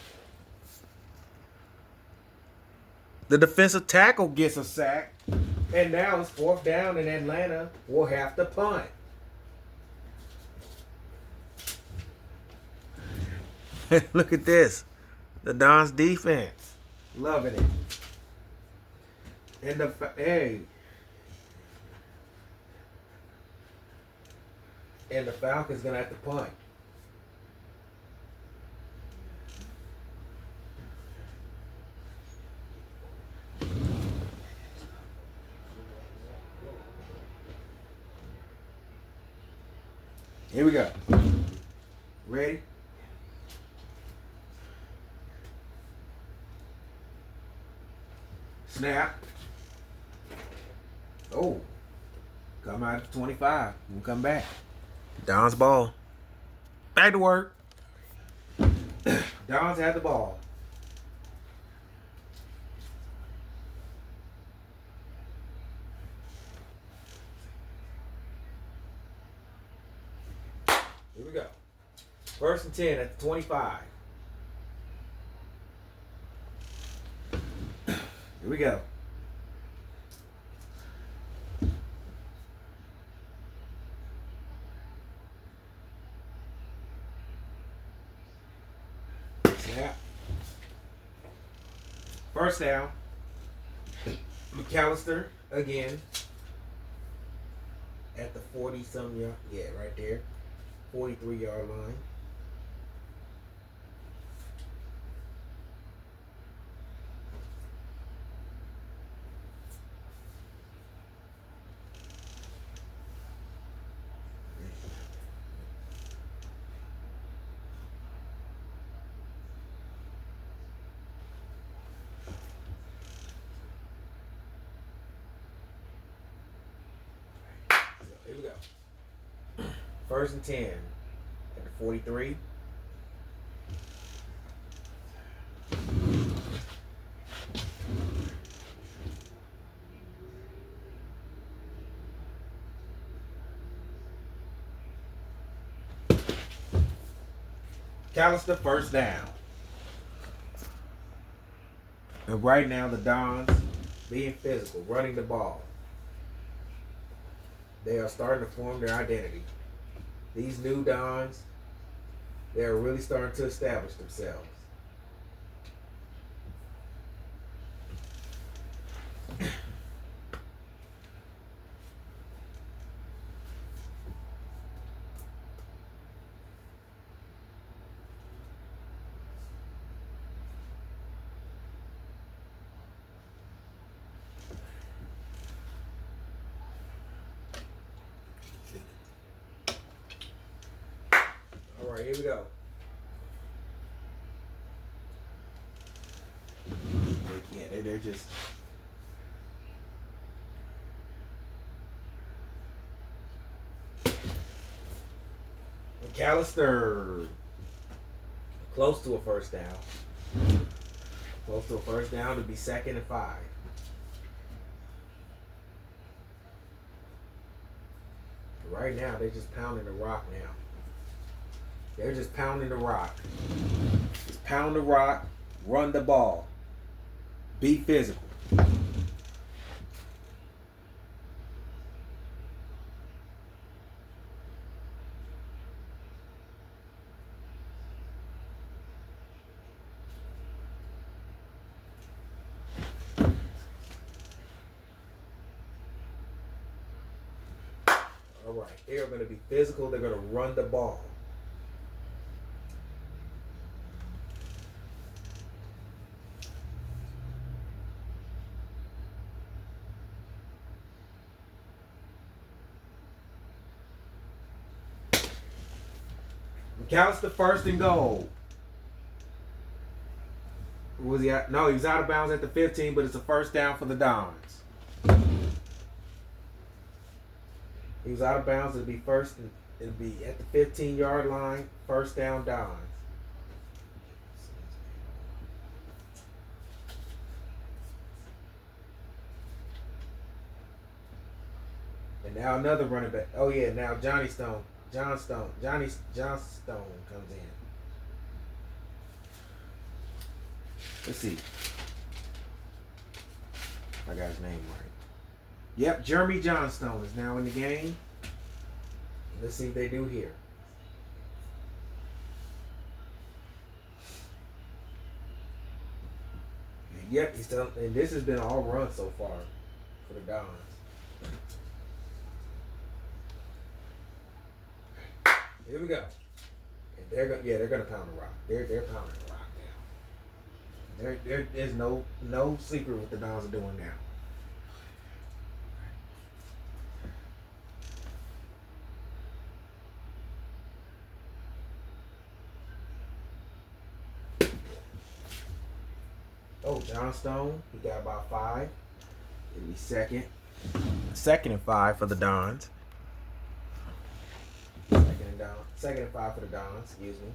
Speaker 1: The defensive tackle gets a sack. And now it's 4th down, and Atlanta will have to punt. Look at this. The Dons defense. Loving it. And and the Falcons going to have to punt. Here we go. Ready? Snap. Oh. Come out at 25. We'll come back. Don's ball. Back to work. Don's had the ball. Here we go. 1st and 10 at the 25. Here we go. Snap. 1st down. McAllister again at the 40-some yard. Yeah, right there. 43-yard line. Here we go. 1st and 10 at the 43. McAllister 1st down. And right now the Dons being physical, running the ball. They are starting to form their identity. These new Dons, they are really starting to establish themselves. All right, here we go. Yeah, they're just. McAllister close to a 1st down. Close to a 1st down to be 2nd and 5. Right now, they're just pounding the rock now. They're just pounding the rock. Just pound the rock, run the ball. Be physical. All right, they're going to be physical. They're going to run the ball. McAllister 1st and goal. Was he out? No, he was out of bounds at the 15, but it's a 1st down for the Dons. He was out of bounds. It'll be it'll be at the 15-yard line. 1st down, Dons. And now another running back. Oh yeah, now Johnny Stone comes in. Let's see. I got his name right. Yep, Jeremy Johnstone is now in the game. Let's see what they do here. And yep, he's done, and this has been all run so far for the Dons. Here we go. And they're gonna pound the rock. They're pounding the rock now. There's no secret what the Dons are doing now. Oh, Johnstone, he got about 5. It'll be second. Second and 5 for the Dons. Second and 5 for the Dons, excuse me.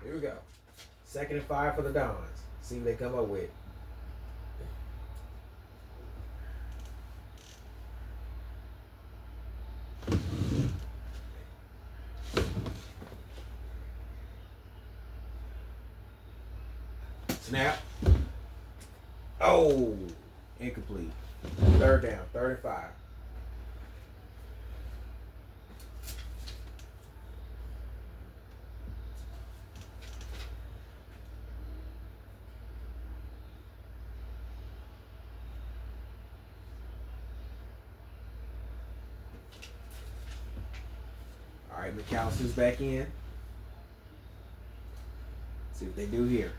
Speaker 1: Here we go. Second and 5 for the Dons. See what they come up with. Snap. Oh, incomplete. Third down, 3rd and 5. All right, McAllister's back in. See what they do here.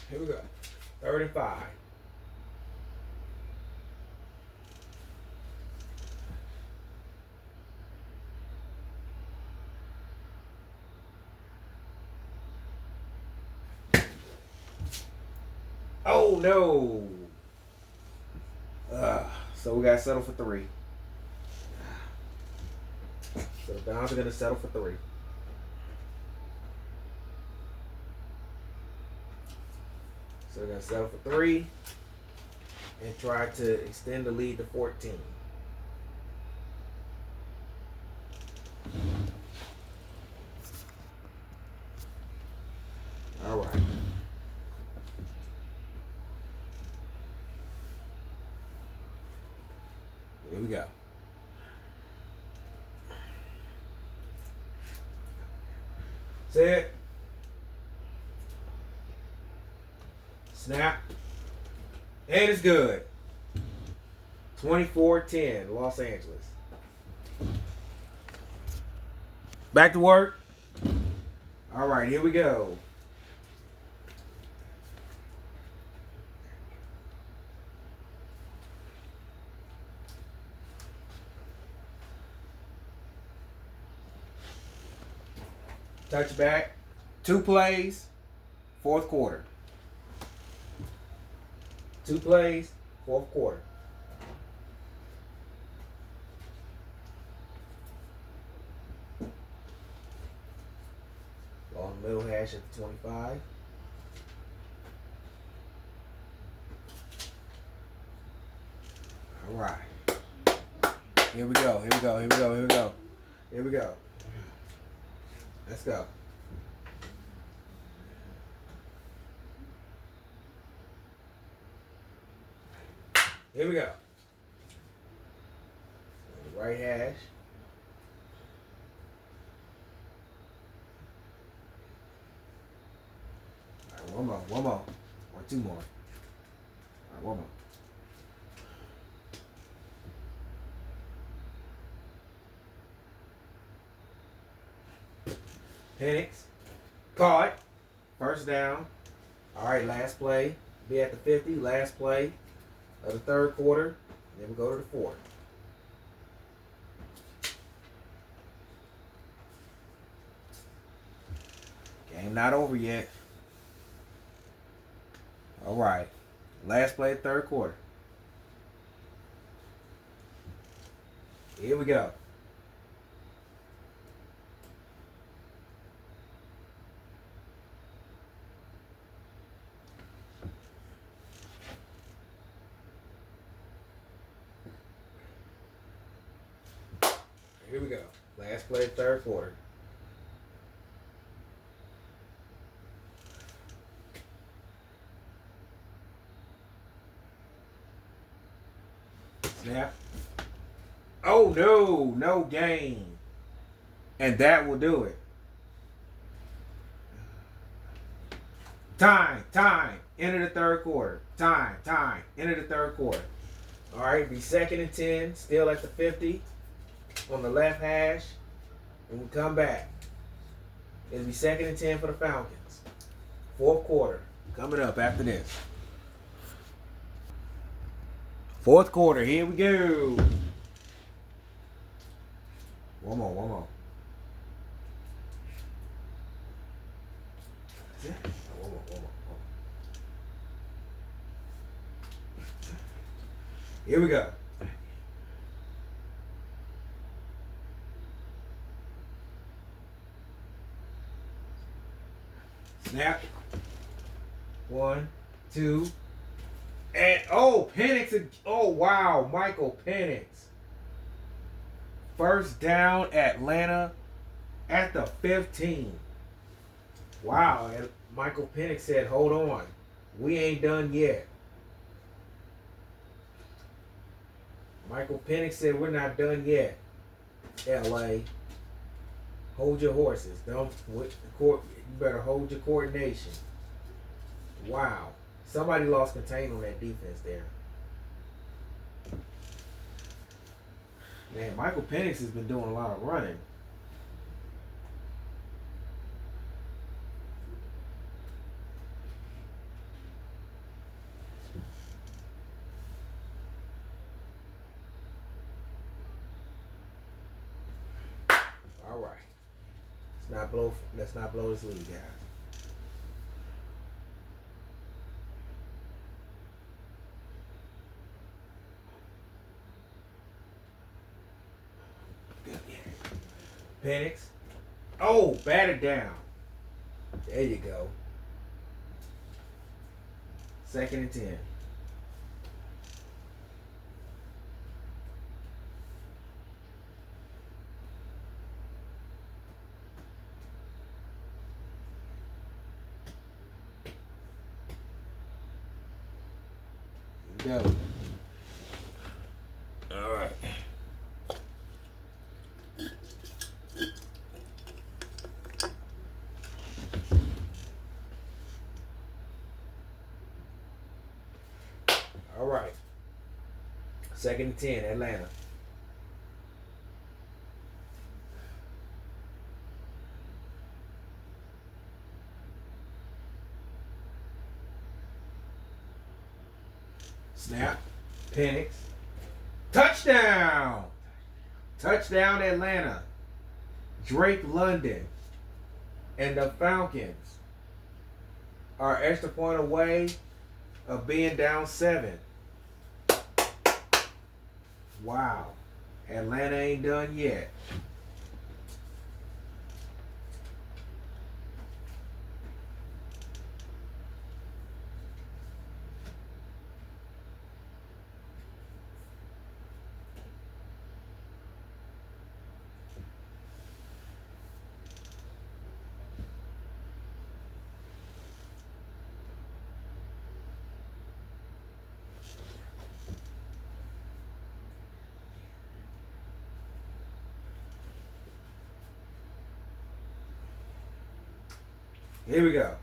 Speaker 1: Here we go. 3rd and 5. Oh no! So we got to settle for 3. So the Dons are going to settle for 3. So they're going to settle for 3 and try to extend the lead to 14. All right. Here we go. Set. Snap. And it's good. 24-10, Los Angeles. Back to work. All right, here we go. Touchback. 2 plays, 4th quarter. 2 plays, 4th quarter. Long middle hash at the 25. All right. Here we go. Here we go. Here we go. Here we go. Here we go. Let's go. Here we go. Right hash. All right, one more, or 2 more. All right, one more. Penix, caught, 1st down. All right, last play. Be at the 50, last play. of the third quarter. Then we go to the fourth. Game not over yet. All right. Last play of the third quarter. Here we go. Here we go. Last play of the third quarter. Snap. Oh, no. No gain. And that will do it. Time. Enter the third quarter. Time. Enter the third quarter. All right, be 2nd and 10. Still at the 50 on the left hash. And we come back. It'll be 2nd and 10 for the Falcons. Fourth quarter. Coming up after this. Fourth quarter. Here we go. One more. Yeah. One more. Here we go. Snap. 1, 2. And Penix. Oh, wow. Michael Penix. First down, Atlanta at the 15. Wow. And Michael Penix said, hold on. We ain't done yet. Michael Penix said, we're not done yet. LA. Hold your horses. You better hold your coordination. Wow. Somebody lost contain on that defense there. Man, Michael Penix has been doing a lot of running. All right. Let's not blow this lead, guys. Penix. Oh, batted down. There you go. 2nd and 10. Here we go. All right. All right. 2nd and 10, Atlanta. Snap. Penix. Touchdown! Touchdown, Atlanta. Drake London and the Falcons are extra point away of being down 7. Wow. Atlanta ain't done yet. Here we go.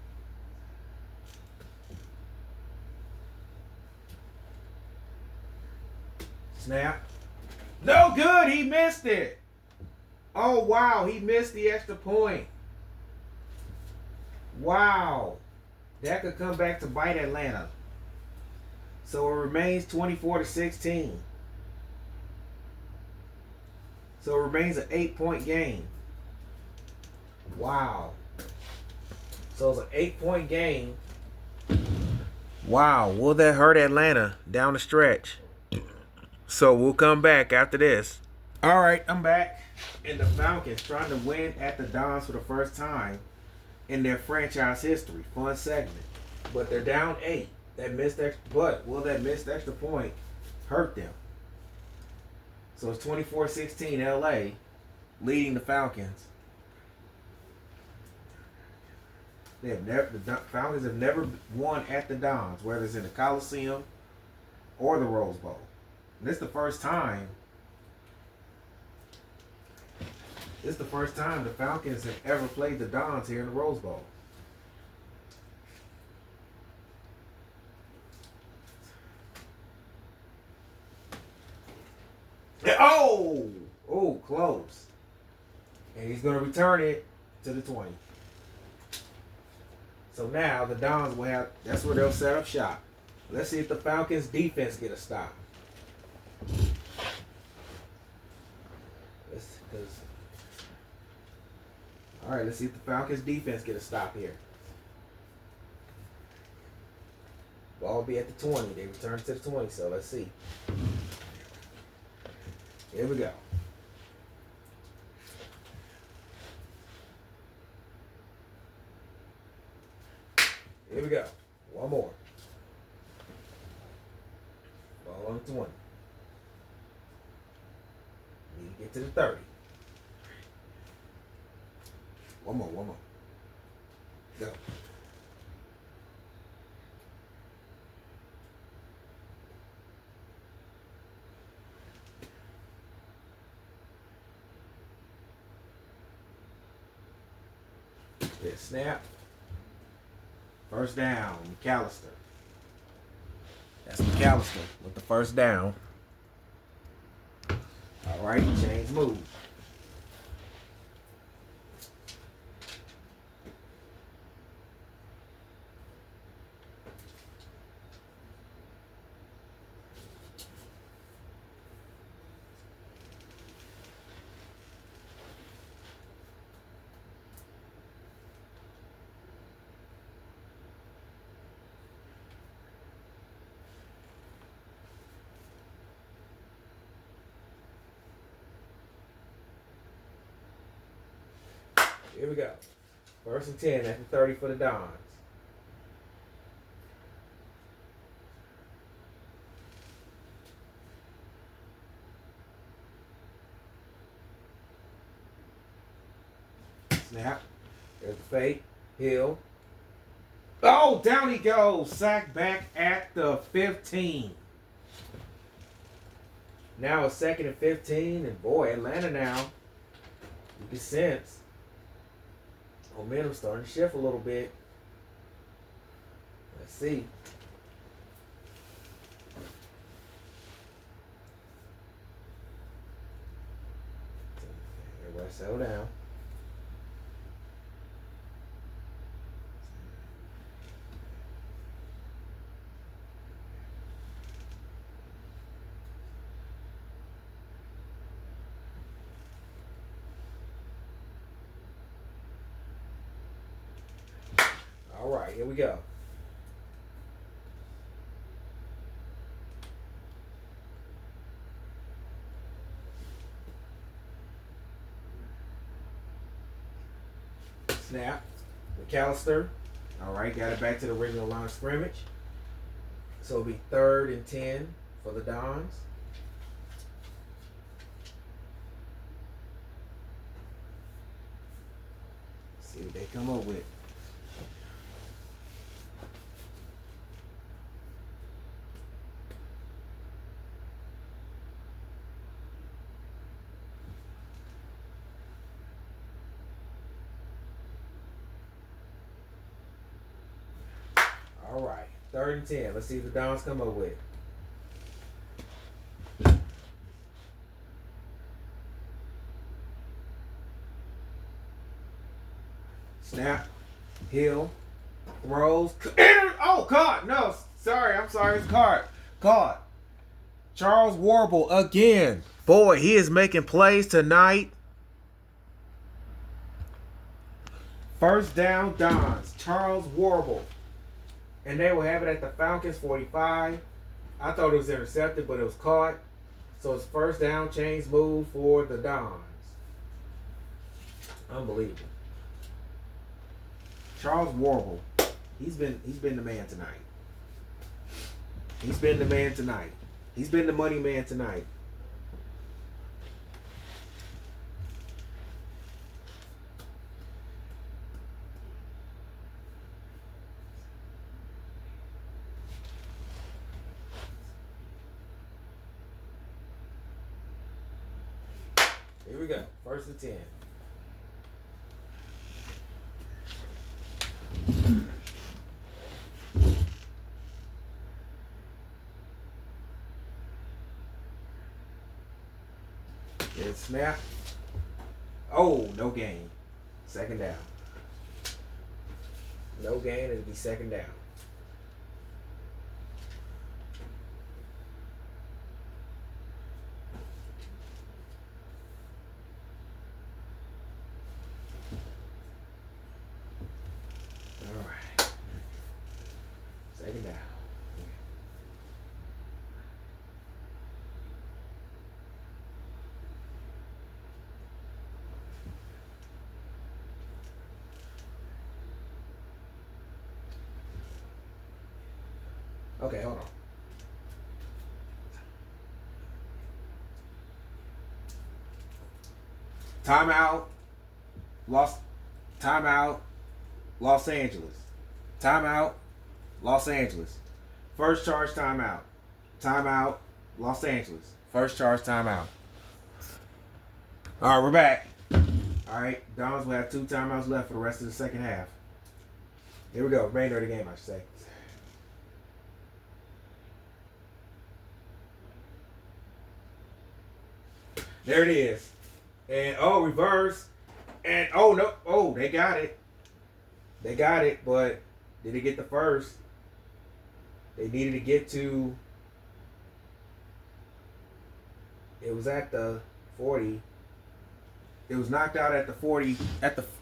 Speaker 1: Snap. No good. He missed it. Oh, wow. He missed the extra point. Wow. That could come back to bite Atlanta. So it remains 24-16. So it remains an 8-point game. Wow. So it's an 8-point game. Wow. Will that hurt Atlanta down the stretch? So we'll come back after this. All right, I'm back. And the Falcons trying to win at the Dons for the first time in their franchise history. Fun segment. But they're down 8. That missed extra, but will that missed extra point hurt them? So it's 24-16 LA leading the Falcons. The Falcons have never won at the Dons, whether it's in the Coliseum or the Rose Bowl. And this is the first time. This is the first time the Falcons have ever played the Dons here in the Rose Bowl. Oh, close. And he's going to return it to the 20. So now the Dons will have, that's where they'll set up shop. Let's see if the Falcons defense get a stop. All right, let's see if the Falcons defense get a stop here. Ball will be at the 20. They return to the 20, so let's see. Here we go. Here we go. One more. Ball on the 20. Need to get to the 30. One more. Go. Yeah, snap. First down, McAllister. That's McAllister with the first down. All right, change move. Here we go. First and 10 at the 30 for the Dons. Snap. There's the fake. Hill. Oh, down he goes. Sack back at the 15. Now a 2nd and 15. And boy, Atlanta now, you can sense momentum starting to shift a little bit. Let's see. Everybody settle down. All right, here we go. Snap. McAllister. All right, got it back to the original line of scrimmage. So it'll be 3rd and 10 for the Dons. See what they come up with. All right, 3rd and 10. Let's see what the Dons come up with. Snap. Hill. Throws. Oh, caught. No, sorry. I'm sorry. It's caught. Caught. Charles Warble again. Boy, he is making plays tonight. First down, Dons. Charles Warble. And they will have it at the Falcons 45. I thought it was intercepted, but it was caught. So it's first down, chains move for the Dons. Unbelievable. Charles Warble. He's been the man tonight. He's been the man tonight. He's been the money man tonight. Here we go. First and 10. Good snap. Oh, no gain. Second down. No gain. It'll be second down. All right. Second down. Okay, hold on. Timeout. Timeout. Los Angeles. Timeout. Los Angeles. First charge timeout. Timeout. Los Angeles. First charge timeout. All right, we're back. All right, Dons will have 2 timeouts left for the rest of the second half. Here we go. Remainder of the game, I should say. There it is. And, reverse. And, no. Oh, they got it. They got it, but did they get the first? They needed to get to, it was at the 40. It was knocked out at the 40.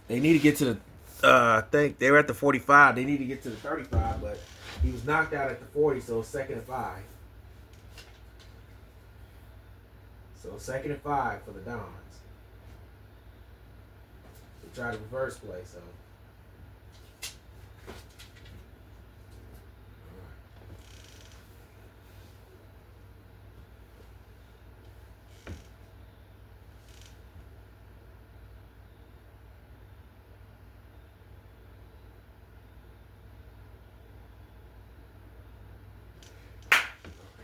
Speaker 1: They need to get to the, I think they were at the 45. They need to get to the 35, but he was knocked out at the 40, so second and 5. So second and 5 for the Dons. They tried to reverse play, so.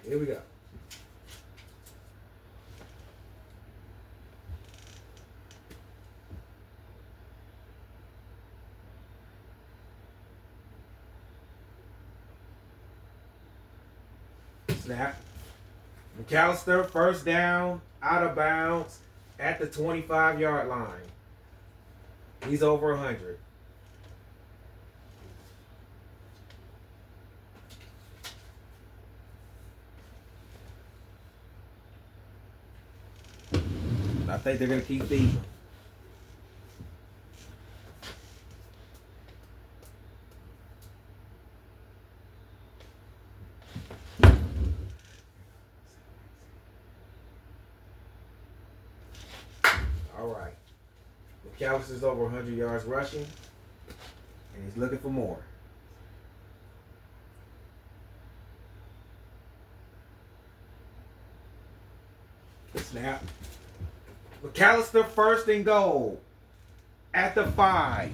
Speaker 1: Here we go. Snap. McAllister, first down, out of bounds, at the 25-yard line. He's over 100. I think they're going to keep feeding him. All right. McAllister's over 100 yards rushing, and he's looking for more. Snap. McAllister first and goal at the 5.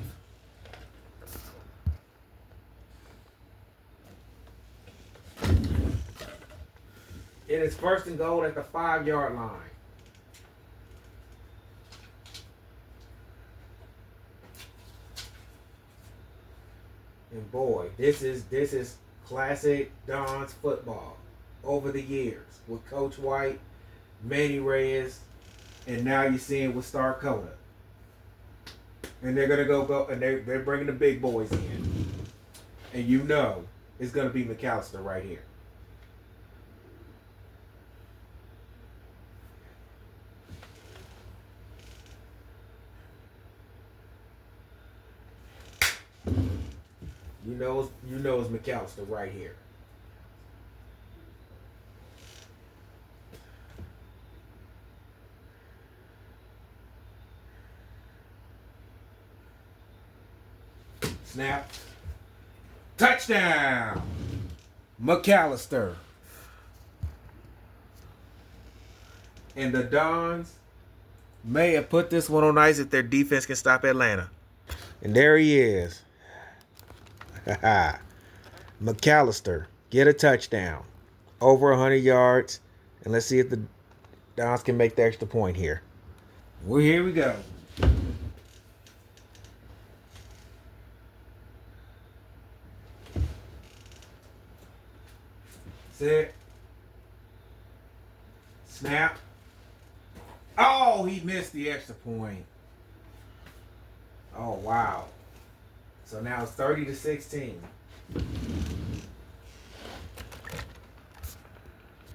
Speaker 1: It is first and goal at the 5-yard line. And boy, this is classic Dons football over the years with Coach White, Manny Reyes, and now you're seeing with Star Coda. And they're gonna go and they're bringing the big boys in, and you know it's gonna be McAllister right here. it's McAllister right here. Snap. Touchdown. McAllister. And the Dons may have put this one on ice if their defense can stop Atlanta. And there he is. McAllister, get a touchdown. Over 100 yards. And let's see if the Dons can make the extra point here. Well, here we go. Set. Snap. Oh, he missed the extra point. Oh, wow. So now it's 30-16.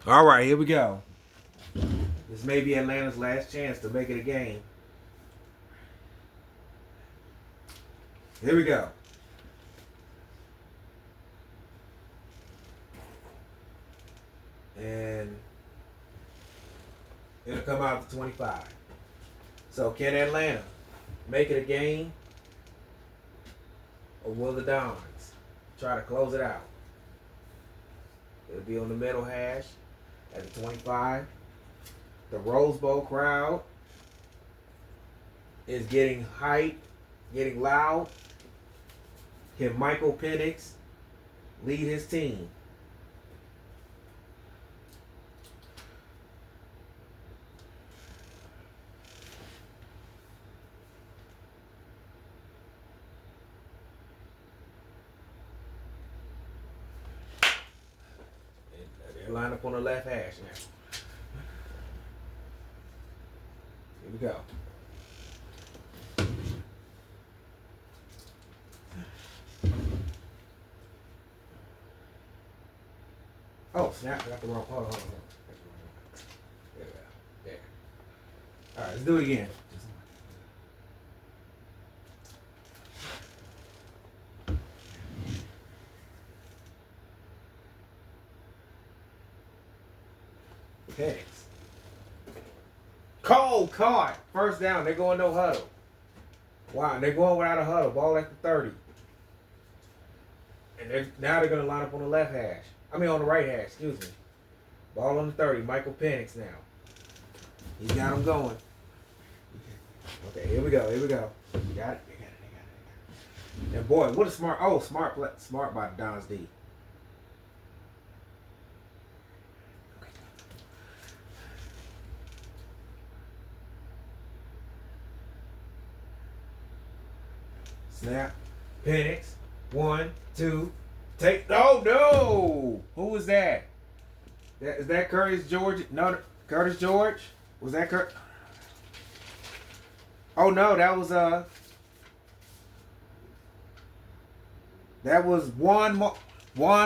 Speaker 1: All right, here we go. This may be Atlanta's last chance to make it a game. Here we go. And it'll come out to 25. So can Atlanta make it a game? Or will the Dons try to close it out? It'll be on the middle hash at the 25. The Rose Bowl crowd is getting hype, getting loud. Can Michael Penix lead his team? They're lined up on the left hash now. Here we go. Oh, snap. I got the wrong. Hold on. There we go. There. All right, let's do it again. Penix. Cold caught. First down. They're going no huddle. Wow, they're going without a huddle. Ball at the 30. And now they're going to line up on the left hash. I mean on the right hash, excuse me. Ball on the 30. Michael Penix now. He's got them going. Okay, here we go. You got it. They got it. And boy, what a smart smart by Don's D. Snap. Penix. 1, 2. Take. Oh no! Who was that? Is that Curtis George? No, Curtis George. Was that Kurt? Oh no, that was that was Juan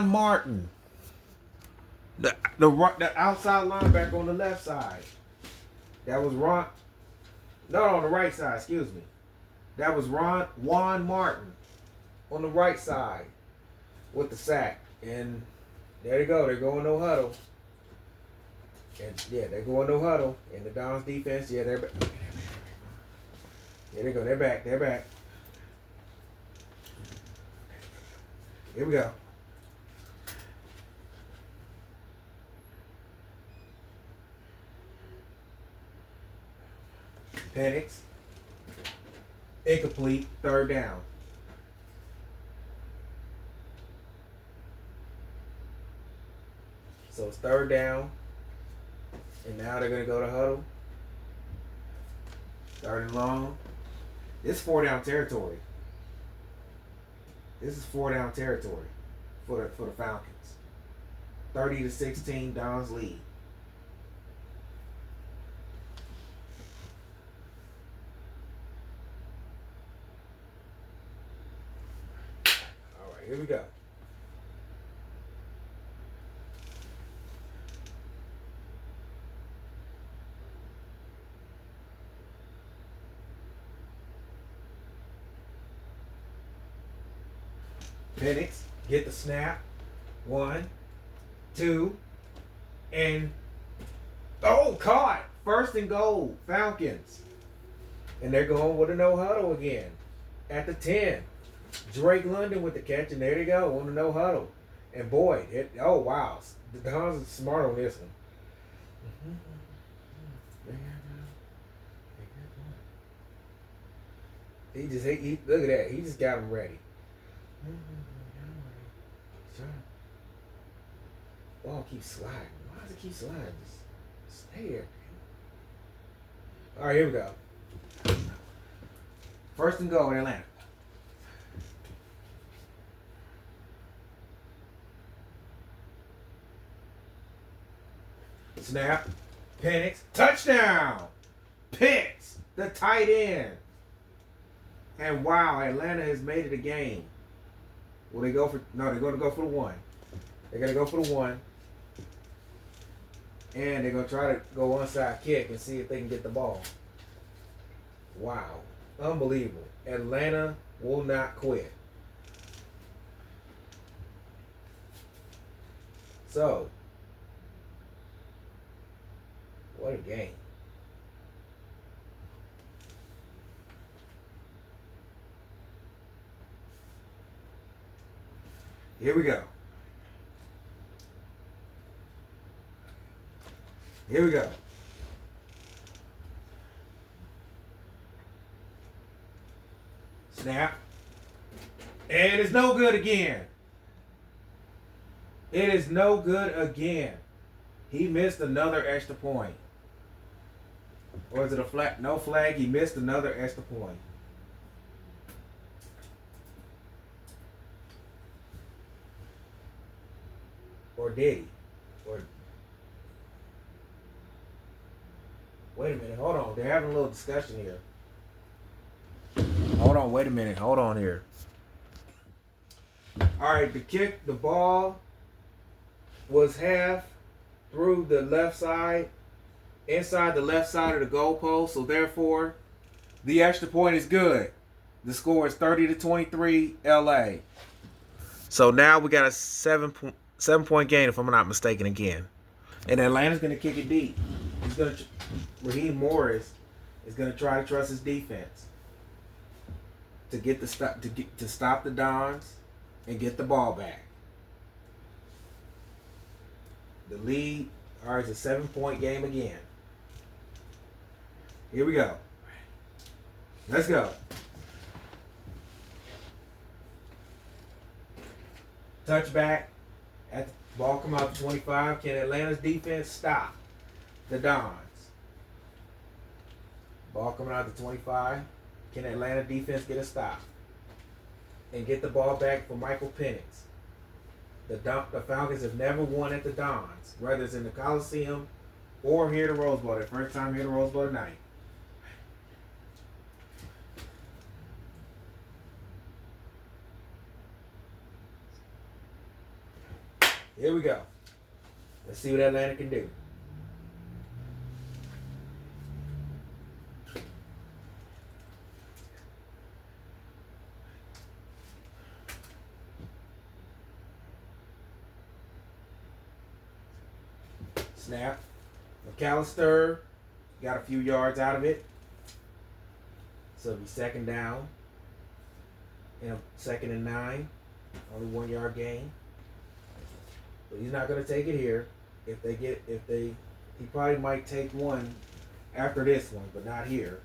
Speaker 1: Martin. The outside linebacker on the left side. That was Ron. No, on the right side. Excuse me. That was Juan Martin on the right side with the sack. And there they go. They're going no huddle. And yeah, they're going no huddle. And the Dons defense, yeah, they're back. There they go. They're back. Here we go. Penix. Incomplete. Third down. So it's third down. And now they're going to go to huddle. Third and long. This is 4-down territory. This is 4-down territory for the Falcons. 30-16, Dons lead. All right, here we go. Penix, get the snap. 1, 2, and caught. First and goal, Falcons. And they're going with a no huddle again. At the 10. Drake London with the catch, and there they go on the no huddle. And boy, wow. The Dons are smart on this one. He look at that. He just got him ready. Ball keeps sliding. Why does it keep sliding? Just stay there. All right, here we go. First and goal in Atlanta. Snap. Penix. Touchdown. Pitts, the tight end. And wow, Atlanta has made it a game. Will they go for? No, they're going to go for the 1. They're going to go for the 1. And they're going to try to go onside kick and see if they can get the ball. Wow. Unbelievable. Atlanta will not quit. So, what a game. Here we go. Here we go. Snap. And it's no good again. It is no good again. He missed another extra point. Or is it a flag? No flag. He missed another extra point. Or did he? Or wait a minute. Hold on. They're having a little discussion here. Hold on. Wait a minute. Hold on here. All right. The ball was half through the left side, inside the left side of the goalpost. So therefore, the extra point is good. The score is 30-23 LA. So now we got a 7-point gain, if I'm not mistaken, again. And Atlanta's going to kick it deep. Raheem Morris is going to try to trust his defense to get the stop to stop the Dons and get the ball back. The lead, all right, it's a 7-point game again. Here we go. Let's go. Touchback. At the ball come out to 25. Can Atlanta's defense stop the Dons? Ball coming out to 25. Can Atlanta defense get a stop and get the ball back for Michael Penix? The Falcons have never won at the Dons, whether it's in the Coliseum or here at the Rose Bowl. Their first time here at the Rose Bowl tonight. Here we go. Let's see what Atlanta can do. Snap. McAllister got a few yards out of it. So it'll be second down. And 2nd and 9. Only 1 yard gain. But he's not going to take it here. He probably might take one after this one, but not here.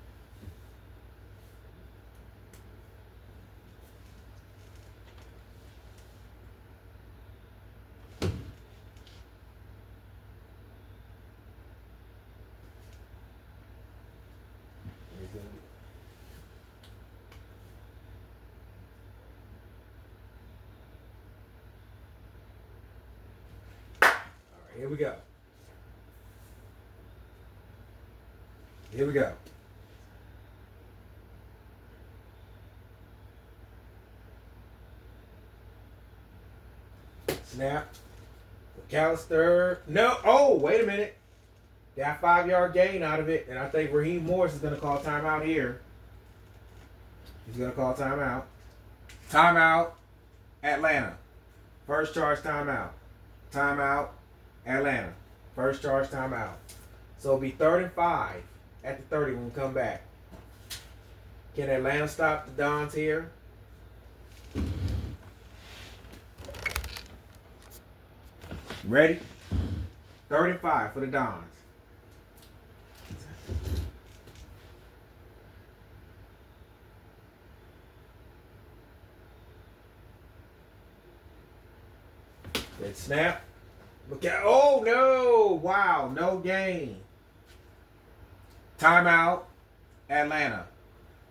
Speaker 1: Here we go. Here we go. Snap. McAllister. No. Oh, wait a minute. Got 5 yard gain out of it. And I think Raheem Morris is going to call timeout here. He's going to call timeout. Timeout. Atlanta. First charge timeout. Timeout. Atlanta. First charge timeout. So it'll be 3rd and 5 at the 30 when we come back. Can Atlanta stop the Dons here? Ready? 3rd and 5 for the Dons. Good snap. Look at, oh no! Wow, no gain. Timeout, Atlanta.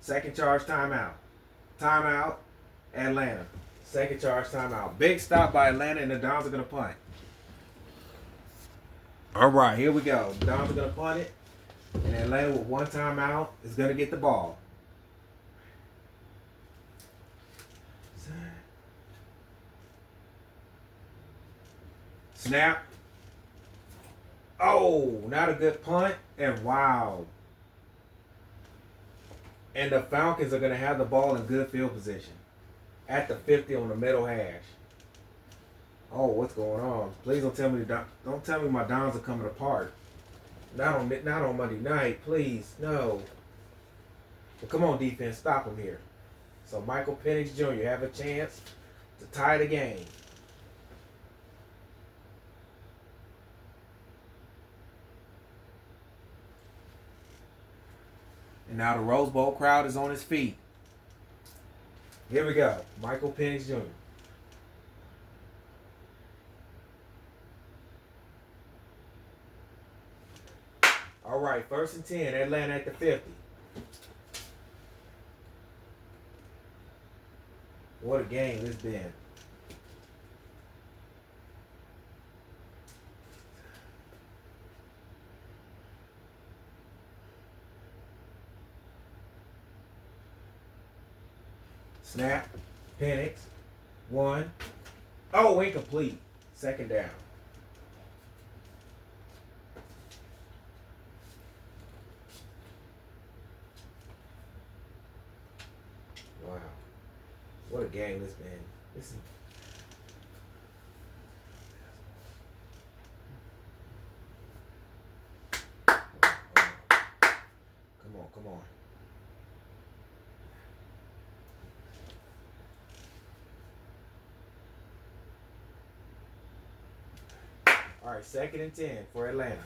Speaker 1: Second charge timeout. Timeout, Atlanta. Second charge timeout. Big stop by Atlanta, and the Dons are going to punt. All right, here we go. The Dons are going to punt it, and Atlanta with one timeout is going to get the ball. Snap. Oh, not a good punt. And wow. And the Falcons are going to have the ball in good field position at the 50 on the middle hash. Oh, what's going on? Please don't tell me my Dons are coming apart. Not on Monday night, please. No. Well, come on, defense, stop them here. So Michael Penix Jr. have a chance to tie the game. And now the Rose Bowl crowd is on its feet. Here we go. Michael Penix Jr. All right, 1st and 10. Atlanta at the 50. What a game it's been. Snap. Penix. 1. Oh, incomplete. 2nd down. Wow. What a game it's been. Listen. Come on. All right, 2nd and 10 for Atlanta.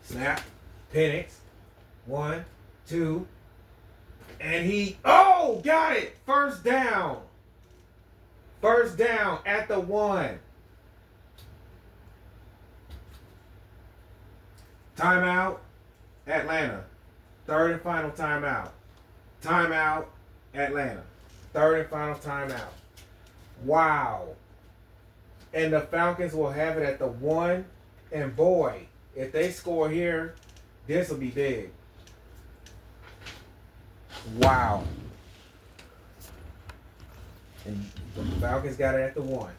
Speaker 1: Snap. Penix. 1, 2. And he, oh, got it. 1st down. 1st down at the 1. Timeout, Atlanta. 3rd and final timeout. Timeout, Atlanta. 3rd and final timeout. Wow. And the Falcons will have it at the 1. And boy, if they score here, this will be big. Wow. And the Falcons got it at the 1.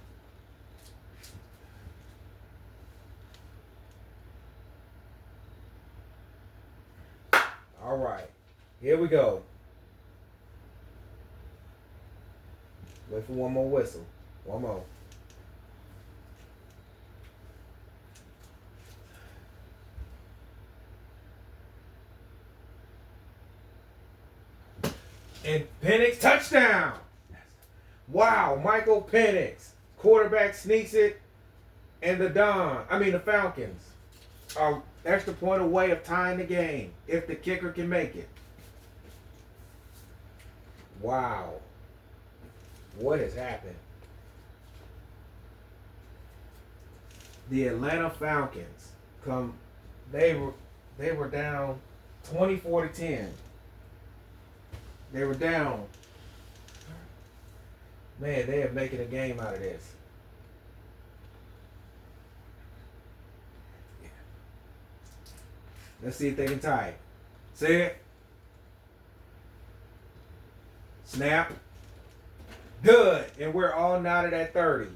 Speaker 1: All right. Here we go. Wait for one more whistle. One more. And Penix, touchdown! Wow, Michael Penix. Quarterback sneaks it. And the Falcons are extra point away of tying the game if the kicker can make it. Wow. What has happened? The Atlanta Falcons they were down 24-10. They were down. Man, they are making a game out of this. Let's see if they can tie it. See it? Snap. Good. And we're all knotted at 30.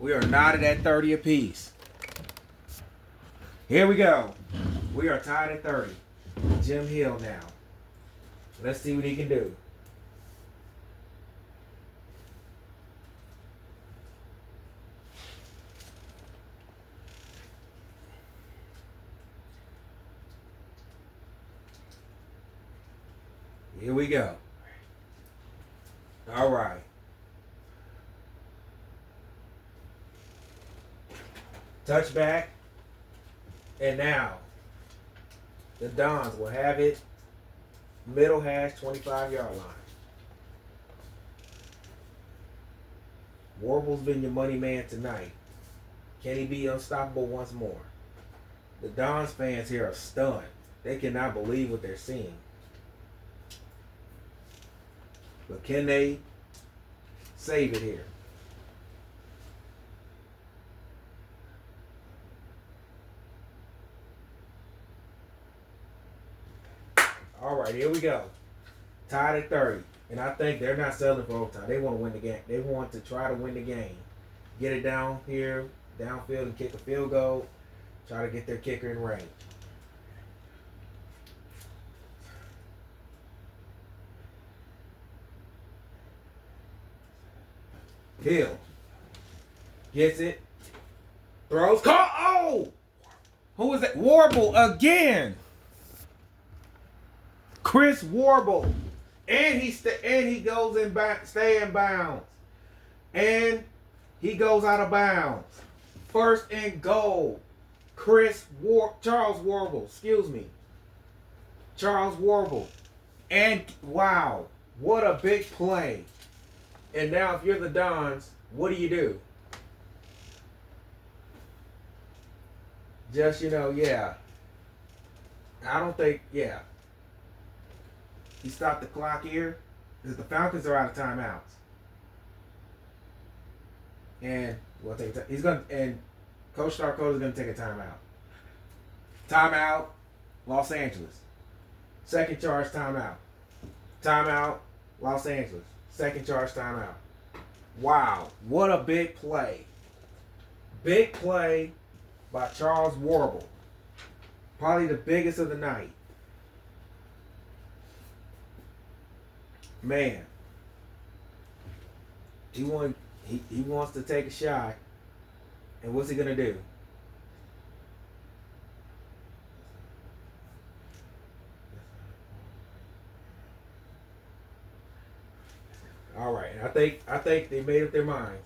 Speaker 1: We are knotted at 30 apiece. Here we go. We are tied at 30. Jim Hill now. Let's see what he can do. Here we go. All right. Touchback. And now, the Dons will have it. Middle hash, 25-yard line. Warble's been your money man tonight. Can he be unstoppable once more? The Dons fans here are stunned. They cannot believe what they're seeing. But can they save it here? All right, here we go. Tied at 30. And I think they're not selling for overtime. They want to win the game. They want to try to win the game. Get it down here, downfield, and kick a field goal. Try to get their kicker in range. Hill gets it. Throws. Call. Oh! Who is that? Warble again. Chris Warble. And he goes in stay in bounds. And he goes out of bounds. First and goal. Charles Warble. Excuse me. Charles Warble. And wow, what a big play. And now if you're the Dons, what do? Just, yeah. I don't think, yeah. He stopped the clock here because the Falcons are out of timeouts. And Coach Starcola is gonna take a timeout. Timeout, Los Angeles. Second charge timeout. Timeout, Los Angeles. Second charge timeout. Wow, what a big play. Big play by Charles Warble. Probably the biggest of the night. Man. He wants to take a shot. And what's he gonna do? All right, and I think they made up their minds.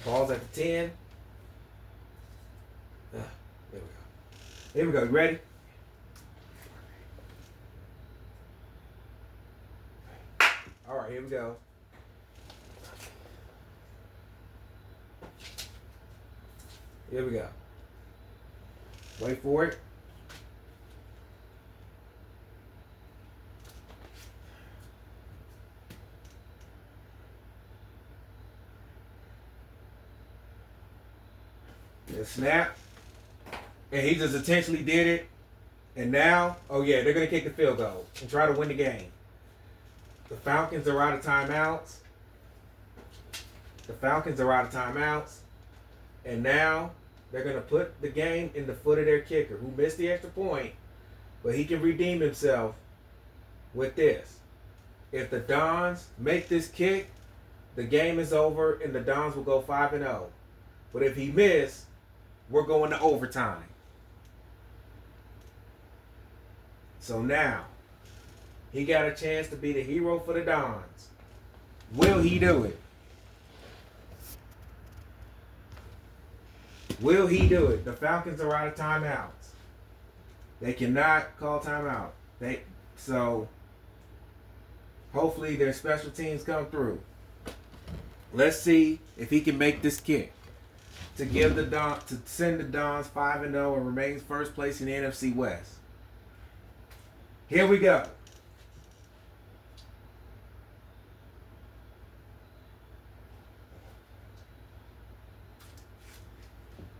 Speaker 1: Ball's at the 10. There we go. Here we go. You ready? All right, here we go. Here we go. Wait for it. And snap. And he just intentionally did it. And now, oh yeah, they're going to kick the field goal and try to win the game. The Falcons are out of timeouts. And now they're going to put the game in the foot of their kicker, who missed the extra point, but he can redeem himself with this. If the Dons make this kick, the game is over and the Dons will go 5-0. But if he misses, we're going to overtime. So now, he got a chance to be the hero for the Dons. Will he do it? Will he do it? The Falcons are out of timeouts. They cannot call timeout. So hopefully their special teams come through. Let's see if he can make this kick to send the Dons 5-0 and remains first place in the NFC West. Here we go.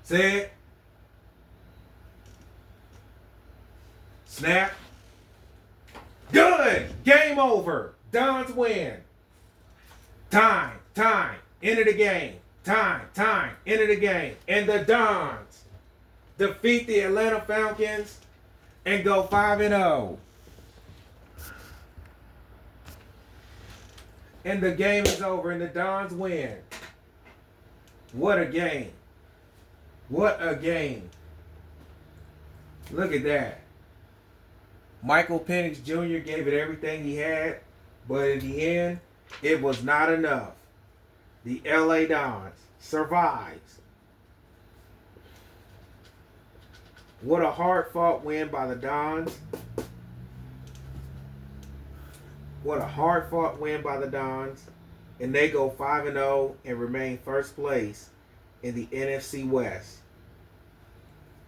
Speaker 1: Set. Snap. Good. Game over. Dons win. Time. Enter the game. Time. Enter the game. And the Dons defeat the Atlanta Falcons and go 5-0. And the game is over and the Dons win. What a game. What a game. Look at that. Michael Penix Jr. gave it everything he had, but in the end, it was not enough. The LA Dons survives. What a hard-fought win by the Dons. What a hard-fought win by the Dons. And they go 5-0 and remain first place in the NFC West.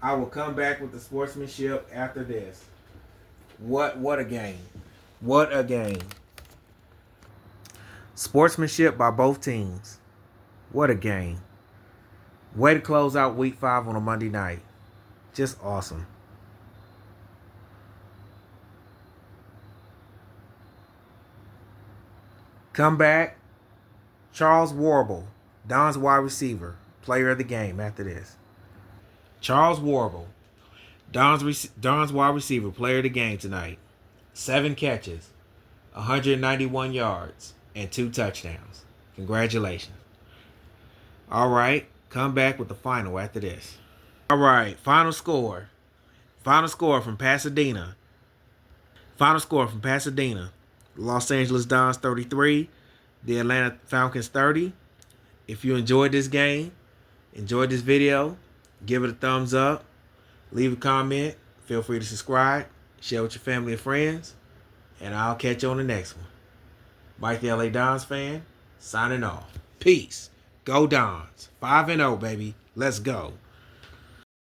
Speaker 1: I will come back with the sportsmanship after this. What a game. What a game. Sportsmanship by both teams. What a game. Way to close out week 5 on a Monday night. Just awesome. Come back. Charles Warble, Don's wide receiver, player of the game after this. Charles Warble, Don's wide receiver, player of the game tonight. 7 catches, 191 yards, and 2 touchdowns. Congratulations. All right, come back with the final after this. All right, final score. Final score from Pasadena. Los Angeles Dons 33, the Atlanta Falcons 30. If you enjoyed this game, enjoyed this video, give it a thumbs up, leave a comment, feel free to subscribe, share with your family and friends, and I'll catch you on the next one. Mike the LA Dons fan, signing off. Peace. Go Dons. 5-0, baby. Let's go.